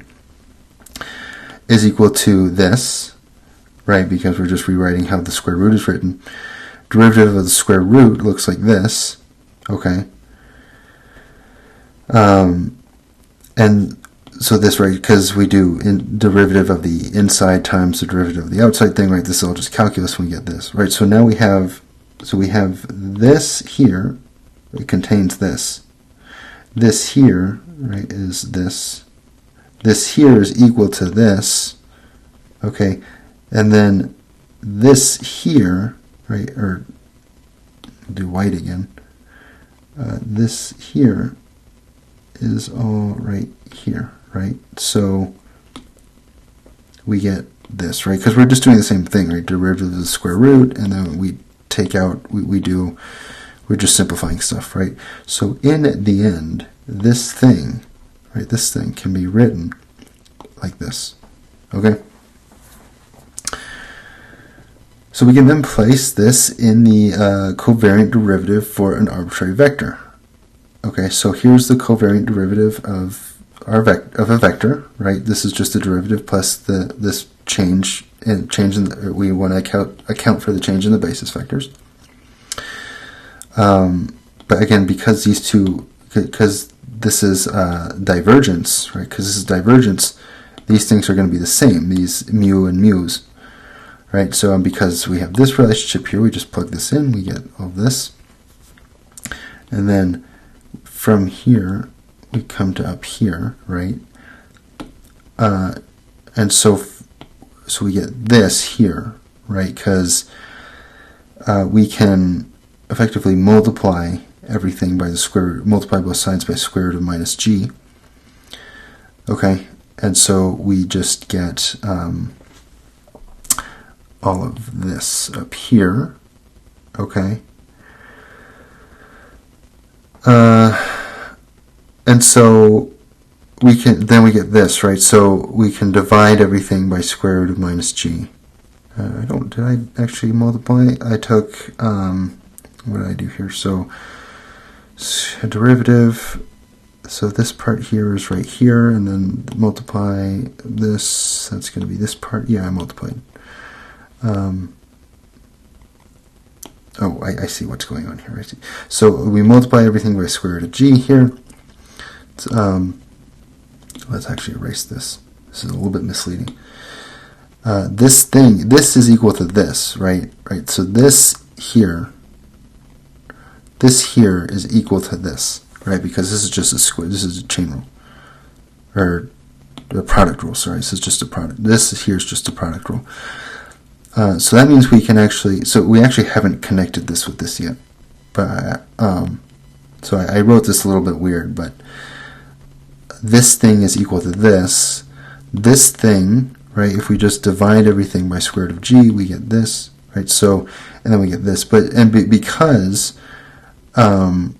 is equal to this, right? Because we're just rewriting how the square root is written. Derivative of the square root looks like this, okay? And so this, right, because we do derivative of the inside times the derivative of the outside thing, right? This is all just calculus when we get this, right? So now we have this here, it contains this. This here, right, is this. This here is equal to this, okay? And then this here, right, or do white again. This here is all right here, right? So we get this, right? Because we're just doing the same thing, right? Derivative of the square root, and then we take out, we're just simplifying stuff, right? So in the end, this thing, right, this thing can be written like this, okay? So we can then place this in the covariant derivative for an arbitrary vector. Okay, so here's the covariant derivative of a vector, right? This is just the derivative plus this change in we want to account for the change in the basis vectors. But again, because this is divergence, right? Because this is divergence, these things are going to be the same. These mu and mu's. Right, so because we have this relationship here, we just plug this in, we get all this. And then from here, we come to up here, right? And so we get this here, right? Because we can effectively multiply everything by the square root, multiply both sides by square root of minus g. Okay, and so we just get all of this up here, okay? And so we get this, right? So we can divide everything by square root of minus g, did I actually multiply? I took, what did I do here? So, a derivative, so this part here is right here, and then multiply this, that's going to be this part. Yeah, I multiplied. Oh, I see what's going on here. I see. So we multiply everything by square root of g here. Let's actually erase this. This is a little bit misleading. This is equal to this, right? Right. So this here is equal to this, right? Because this is just a square. This is a chain rule, or a product rule. Sorry, this is just a product. This here is just a product rule. So that means we can actually. So we actually haven't connected this with this yet, but so I wrote this a little bit weird, but this thing is equal to this. This thing, right? If we just divide everything by square root of g, we get this, right? So, and then we get this. Because, and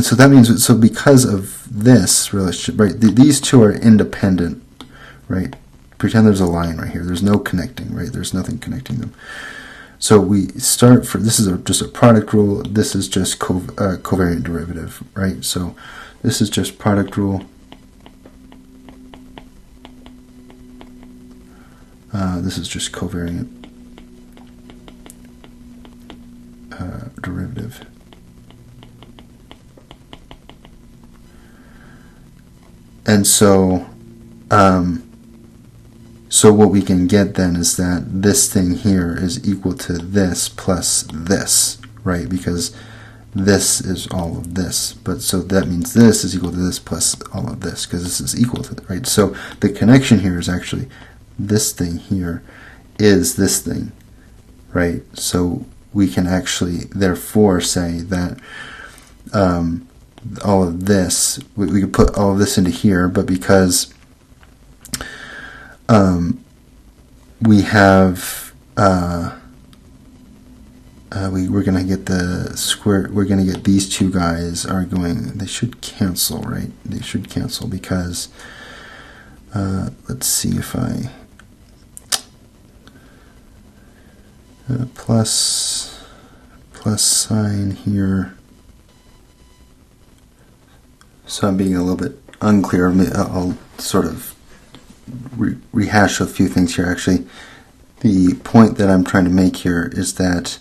so that means, so because of this relationship, right? These two are independent, right? Pretend there's a line right here. There's no connecting, right? There's nothing connecting them. So we start for, this is just a product rule. This is just covariant derivative, right? So this is just product rule. This is just covariant derivative. And so, so what we can get then is that this thing here is equal to this plus this, right? Because this is all of this. But so that means this is equal to this plus all of this, because this is equal to it, right? So the connection here is actually this thing here is this thing, right? So we can actually therefore say that all of this, we could put all of this into here, but because we have we're going to get the square, we're going to get these two guys are going, they should cancel, right? They should cancel because let's see if I plus sign here. So I'm being a little bit unclear. I'll sort of rehash a few things here. Actually, the point that I'm trying to make here is that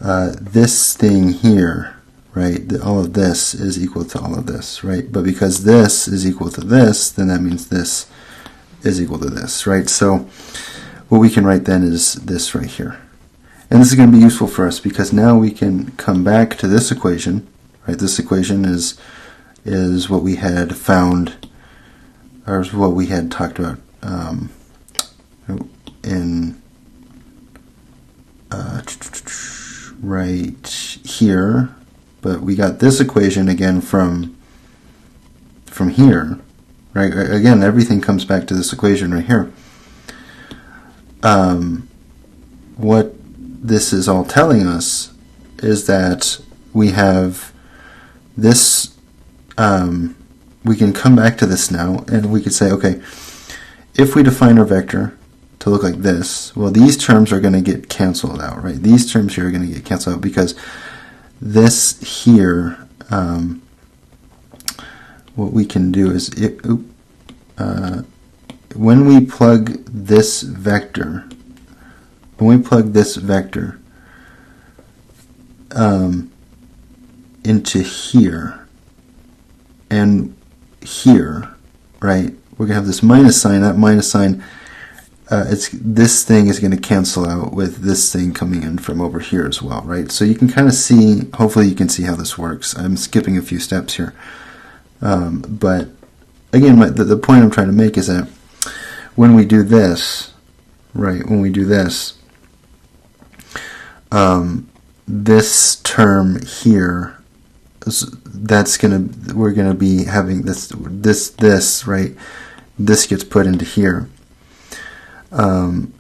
this thing here, right, all of this is equal to all of this, right? But because this is equal to this, then that means this is equal to this, right? So what we can write then is this right here. And this is going to be useful for us because now we can come back to this equation, right? This equation is what we had found, or is what we had talked about in right here, but we got this equation again from here, right? Again, everything comes back to this equation right here. What this is all telling us is that we have this, we can come back to this now and we could say, okay, if we define our vector to look like this, well, these terms are going to get canceled out, right? These terms here are going to get canceled out because this here, what we can do is, when we plug this vector, into here and here, right, we're going to have this minus sign. That minus sign, this thing is going to cancel out with this thing coming in from over here as well, right? So you can kind of see, hopefully you can see how this works. I'm skipping a few steps here. But again, the point I'm trying to make is that when we do this, right, this term here, we're gonna be having this, right? This gets put into here, and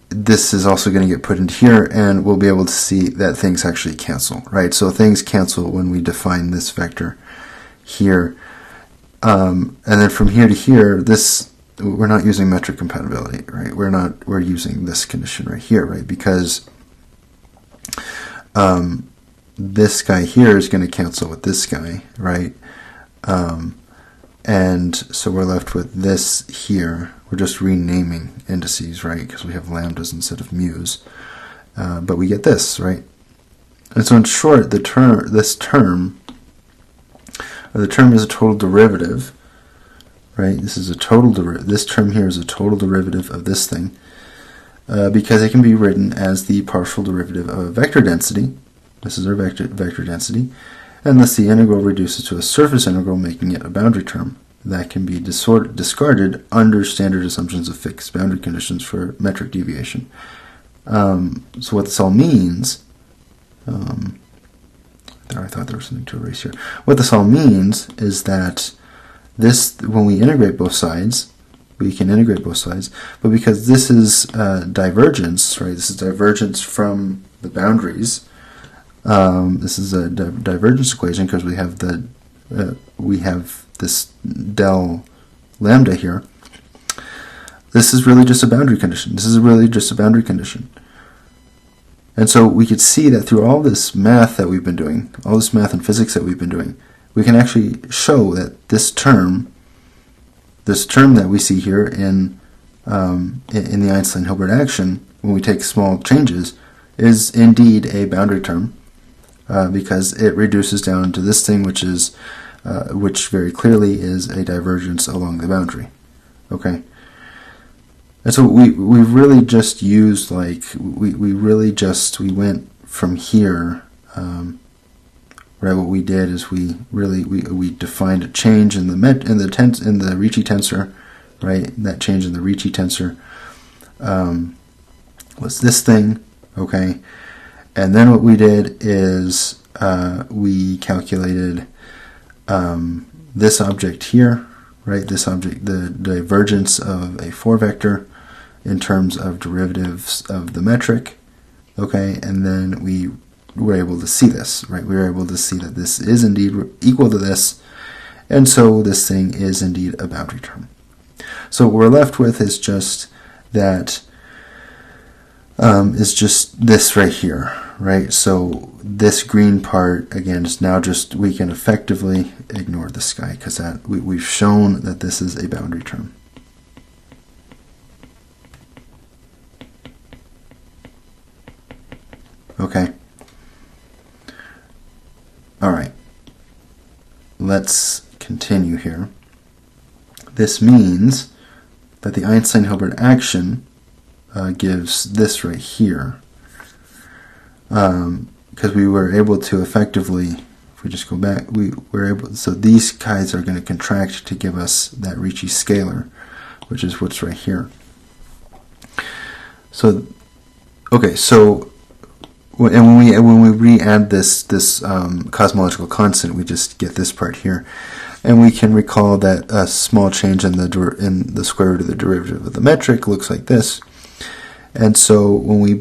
this is also going to get put into here, and we'll be able to see that things actually cancel, right? So things cancel when we define this vector here, and then from here to here, this we're not using metric compatibility, right? We're using this condition right here, right? Because this guy here is going to cancel with this guy, right? And so we're left with this here. We're just renaming indices, right? Because we have lambdas instead of mu's. But we get this, right? And so in short, the term is a total derivative, right? This term here is a total derivative of this thing, because it can be written as the partial derivative of a vector density. This is our vector density, and thus the integral reduces to a surface integral, making it a boundary term that can be discarded under standard assumptions of fixed boundary conditions for metric deviation. So what this all means, I thought there was something to erase here. What this all means is that when we integrate both sides, we can integrate both sides, but because this is divergence, right? This is divergence from the boundaries. This is a divergence equation because we have this del lambda here. This is really just a boundary condition. And so we could see that through all this math that we've been doing, all this math and physics that we've been doing, we can actually show that this term that we see here in the Einstein-Hilbert action, when we take small changes, is indeed a boundary term, because it reduces down to this thing, which very clearly is a divergence along the boundary. Okay. And so we really just used, like, we went from here, right? What we did is we defined a change in the Ricci tensor, right? That change in the Ricci tensor was this thing, okay? And then what we did is we calculated this object here, right? This object, the divergence of a 4 vector in terms of derivatives of the metric, okay? And then we were able to see this, right? We were able to see that this is indeed equal to this, and so this thing is indeed a boundary term. So what we're left with is just that, is just this right here, right? So this green part, again, is now just, we can effectively ignore this guy because we've shown that this is a boundary term. Okay. All right. Let's continue here. This means that the Einstein-Hilbert action gives this right here. Because we were able to effectively, if we just go back, so these guys are going to contract to give us that Ricci scalar, which is what's right here. So, okay, so, and when we re-add this cosmological constant, we just get this part here, and we can recall that a small change in the square root of the derivative of the metric looks like this. And so when we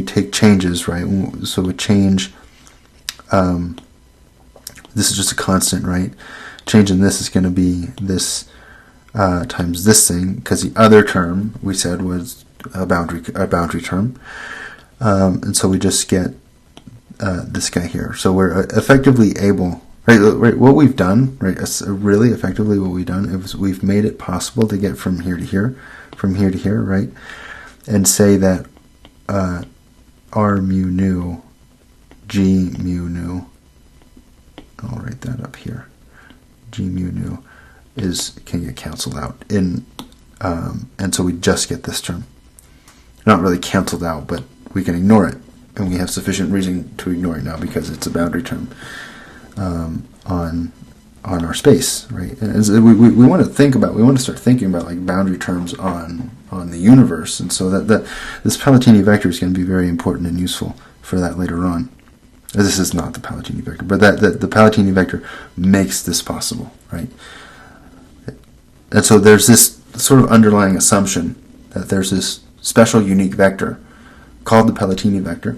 take changes, right? So we change. This is just a constant, right? Change in this is going to be this times this thing, because the other term we said was a boundary term, and so we just get this guy here. So we're effectively able, right? What we've done, right? Really effectively, what we've done is we've made it possible to get from here to here, right? And say that R mu nu, G mu nu. I'll write that up here. G mu nu can get canceled out and so we just get this term. Not really canceled out, but we can ignore it, and we have sufficient reason to ignore it now because it's a boundary term on our space, right? And we want to start thinking about like boundary terms on the universe, and so that this Palatini vector is going to be very important and useful for that later on. This is not the Palatini vector, but the Palatini vector makes this possible, right? And so there's this sort of underlying assumption that there's this special unique vector called the Palatini vector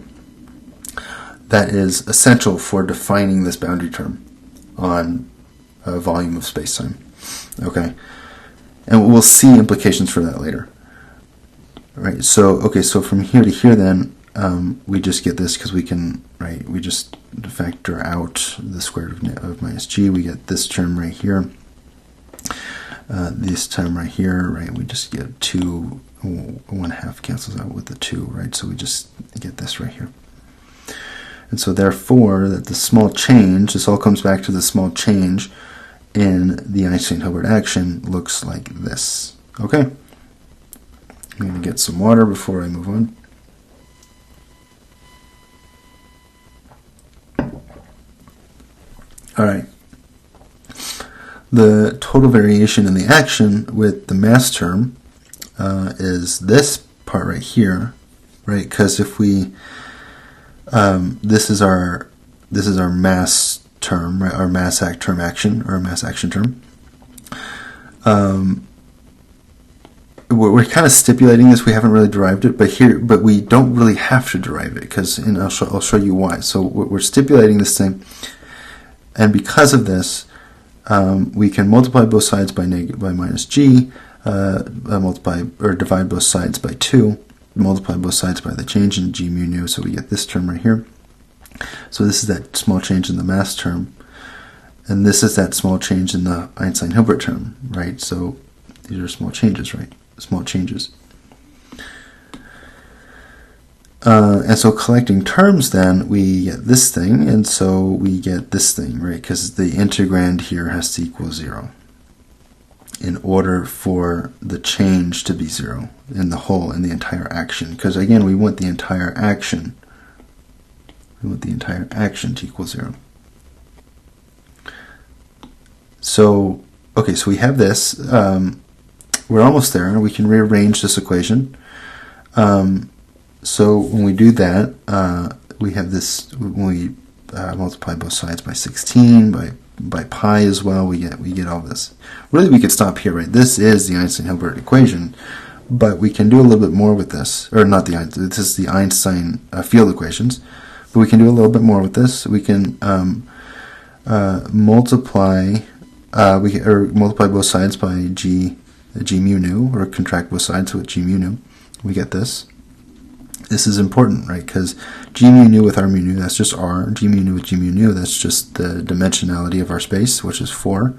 that is essential for defining this boundary term on a volume of spacetime. Okay, and we'll see implications for that later. All right, so okay, so from here to here then, we just get this because we can, right, we just factor out the square root of minus g. We get this term right here, this term right here, right, we just get 2, 1/2 cancels out with the 2, right, so we just get this right here. And so therefore, that the small change, this all comes back to the small change in the Einstein-Hilbert action looks like this. Okay? I'm going to get some water before I move on. All right. The total variation in the action with the mass term is this part right here, right? Because if we this is our mass term, right? Our mass action or mass action term. We're kind of stipulating this. We haven't really derived it, but we don't really have to derive it because, and I'll show you why. So we're stipulating this thing, and because of this, we can multiply both sides by minus g, multiply or divide both sides by 2, multiply both sides by the change in g mu nu, so we get this term right here. So this is that small change in the mass term, and this is that small change in the Einstein-Hilbert term, right? So these are small changes, right? Small changes. And so collecting terms then, we get this thing, and so we get this thing, right? Because the integrand here has to equal 0 in order for the change to be 0 in the entire action. Because again, we want the entire action. We want the entire action to equal 0. So, okay, so we have this. We're almost there, and we can rearrange this equation. So when we do that, we have this. When we multiply both sides by 16, by pi as well, we get all this. Really, we could stop here, right? This is the Einstein-Hilbert equation, but we can do a little bit more with this, or not the Einstein. This is the Einstein field equations, but we can do a little bit more with this. We can multiply both sides by g mu nu, or contract both sides with g mu nu. We get this. This is important, right? Because g mu nu with r mu nu, that's just r. G mu nu with g mu nu, that's just the dimensionality of our space, which is 4.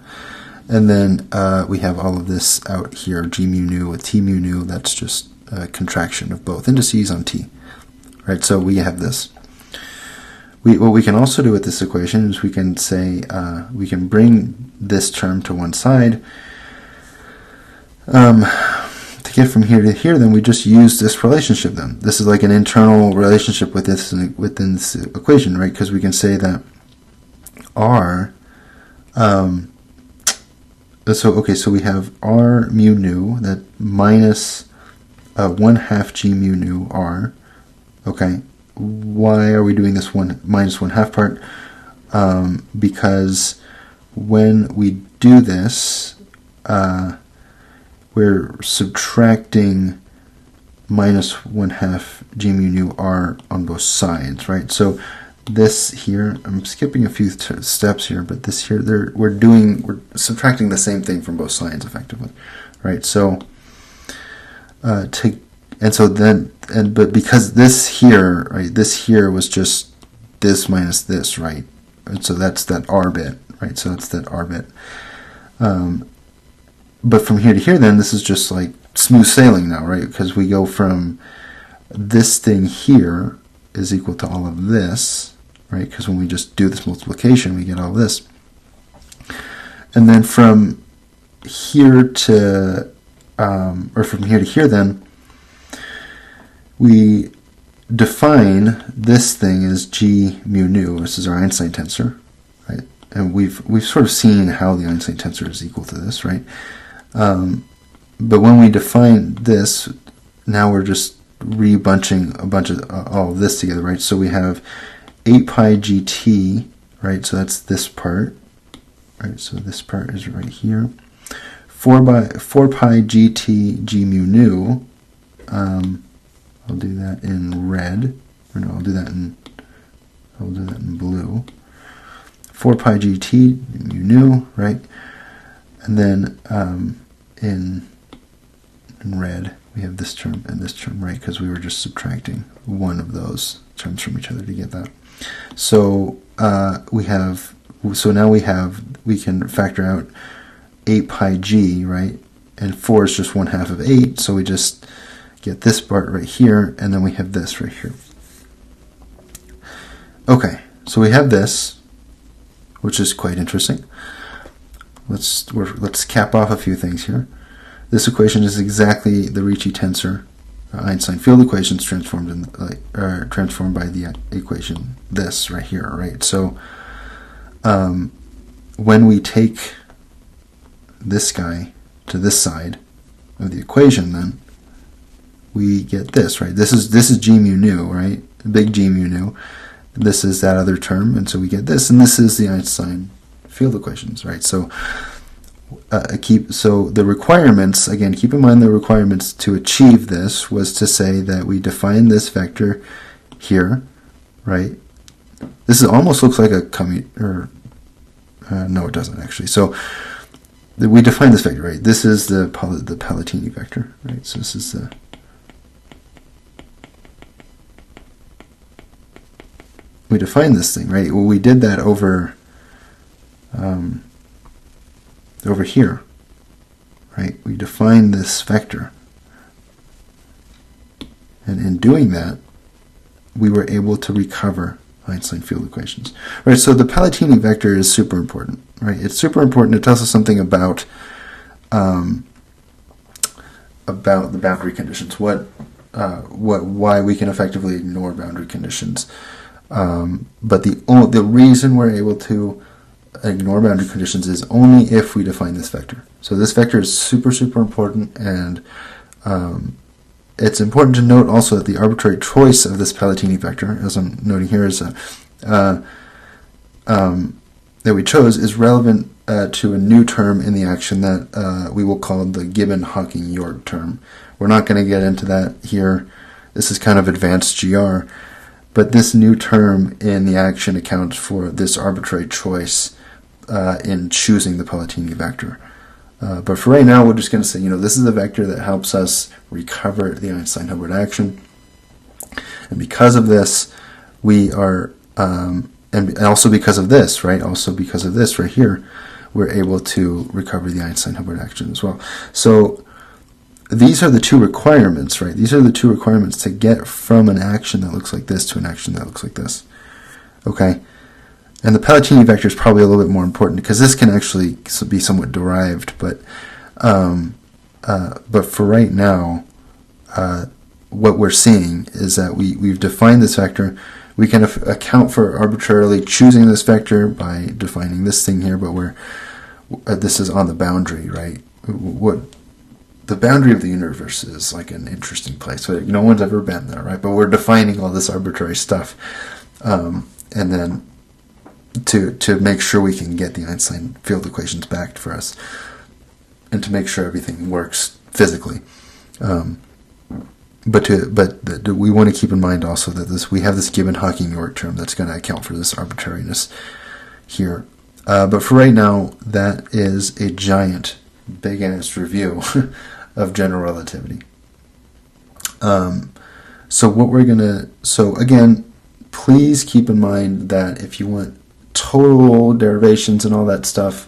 And then we have all of this out here, g mu nu with t mu nu, that's just a contraction of both indices on t. Right, so we have this. What we can also do with this equation is we can say, we can bring this term to one side. To get from here to here, then we just use this relationship then. This is like an internal relationship within this equation, right? Because we can say that r, so we have r mu nu, that minus 1/2 g mu nu r, okay? Why are we doing this minus 1/2 part? Because when we do this, we're subtracting minus 1/2 g mu nu r on both sides, right? So this here, I'm skipping a few steps here, but this here, we're subtracting the same thing from both sides effectively, right? So but because this here, right, this here was just this minus this, right? And so that's that r bit, right? So it's that r bit. But from here to here, then, this is just like smooth sailing now, right? Because we go from this thing here is equal to all of this, right? Because when we just do this multiplication, we get all this. And then from here to, or from here to here, then, we define this thing as g mu nu. This is our Einstein tensor, right? And we've sort of seen how the Einstein tensor is equal to this, right? But when we define this, now we're just rebunching a bunch of all of this together, right? So we have 8 pi gt, right? So that's this part, right? So this part is right here. 4 pi gt g mu nu. I'll do that in red, or no, I'll do that in blue. 4 pi gt mu nu, right? And then in red, we have this term and this term, right? Because we were just subtracting one of those terms from each other to get that. So we can factor out 8 pi g, right? And 4 is just 1/2 of 8, so we just get this part right here, and then we have this right here. Okay, so we have this, which is quite interesting. Let's cap off a few things here. This equation is exactly the Ricci tensor Einstein field equations transformed transformed by the equation this right here, right? So when we take this guy to this side of the equation, then we get this, right? This is g mu nu, right? Big G mu nu. This is that other term, and so we get this, and this is the Einstein field equations, right? So the requirements, again, keep in mind the requirements to achieve this was to say that we define this vector here, right? This almost looks like a no, it doesn't actually. So we define this vector, right? This is the Palatini vector, right? So this is the we define this thing, right? Well, we did that over here, right? We defined this vector, and in doing that, we were able to recover Einstein field equations, right? So the Palatini vector is super important, right? It's super important. It tells us something about the boundary conditions, why we can effectively ignore boundary conditions. But the reason we're able to ignore boundary conditions is only if we define this vector. So this vector is super, super important, and it's important to note also that the arbitrary choice of this Palatini vector, as I'm noting here, is that we chose is relevant to a new term in the action that we will call the Gibbon-Hawking-York term. We're not going to get into that here. This is kind of advanced GR. But this new term in the action accounts for this arbitrary choice in choosing the Palatini vector. But for right now, we're just going to say, this is a vector that helps us recover the Einstein-Hilbert action. And because of this, we are, and also because of this, right? Also because of this right here, we're able to recover the Einstein-Hilbert action as well. So these are the two requirements, right? These are the two requirements to get from an action that looks like this to an action that looks like this. Okay? And the Palatini vector is probably a little bit more important because this can actually be somewhat derived, but for right now, what we're seeing is that we've defined this vector. We can account for arbitrarily choosing this vector by defining this thing here, but this is on the boundary, right? The boundary of the universe is like an interesting place. No one's ever been there, right? But we're defining all this arbitrary stuff, and then to make sure we can get the Einstein field equations back for us, and to make sure everything works physically. But we want to keep in mind also that we have this Gibbon-Hawking-York term that's going to account for this arbitrariness here. But for right now, that is a giant, big-ass review of general relativity. So again, please keep in mind that if you want total derivations and all that stuff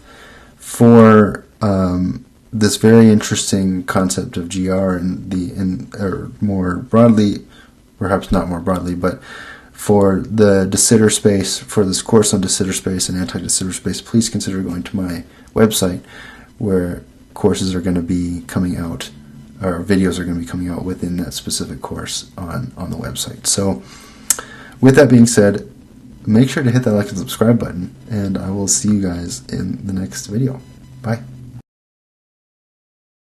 for this very interesting concept of GR or more broadly, perhaps not more broadly, but for the de Sitter space, for this course on de Sitter space and anti-de Sitter space, please consider going to my website where courses are going to be coming out, or videos are going to be coming out within that specific course on the website. So with that being said, make sure to hit that like and subscribe button, and I will see you guys in the next video. Bye.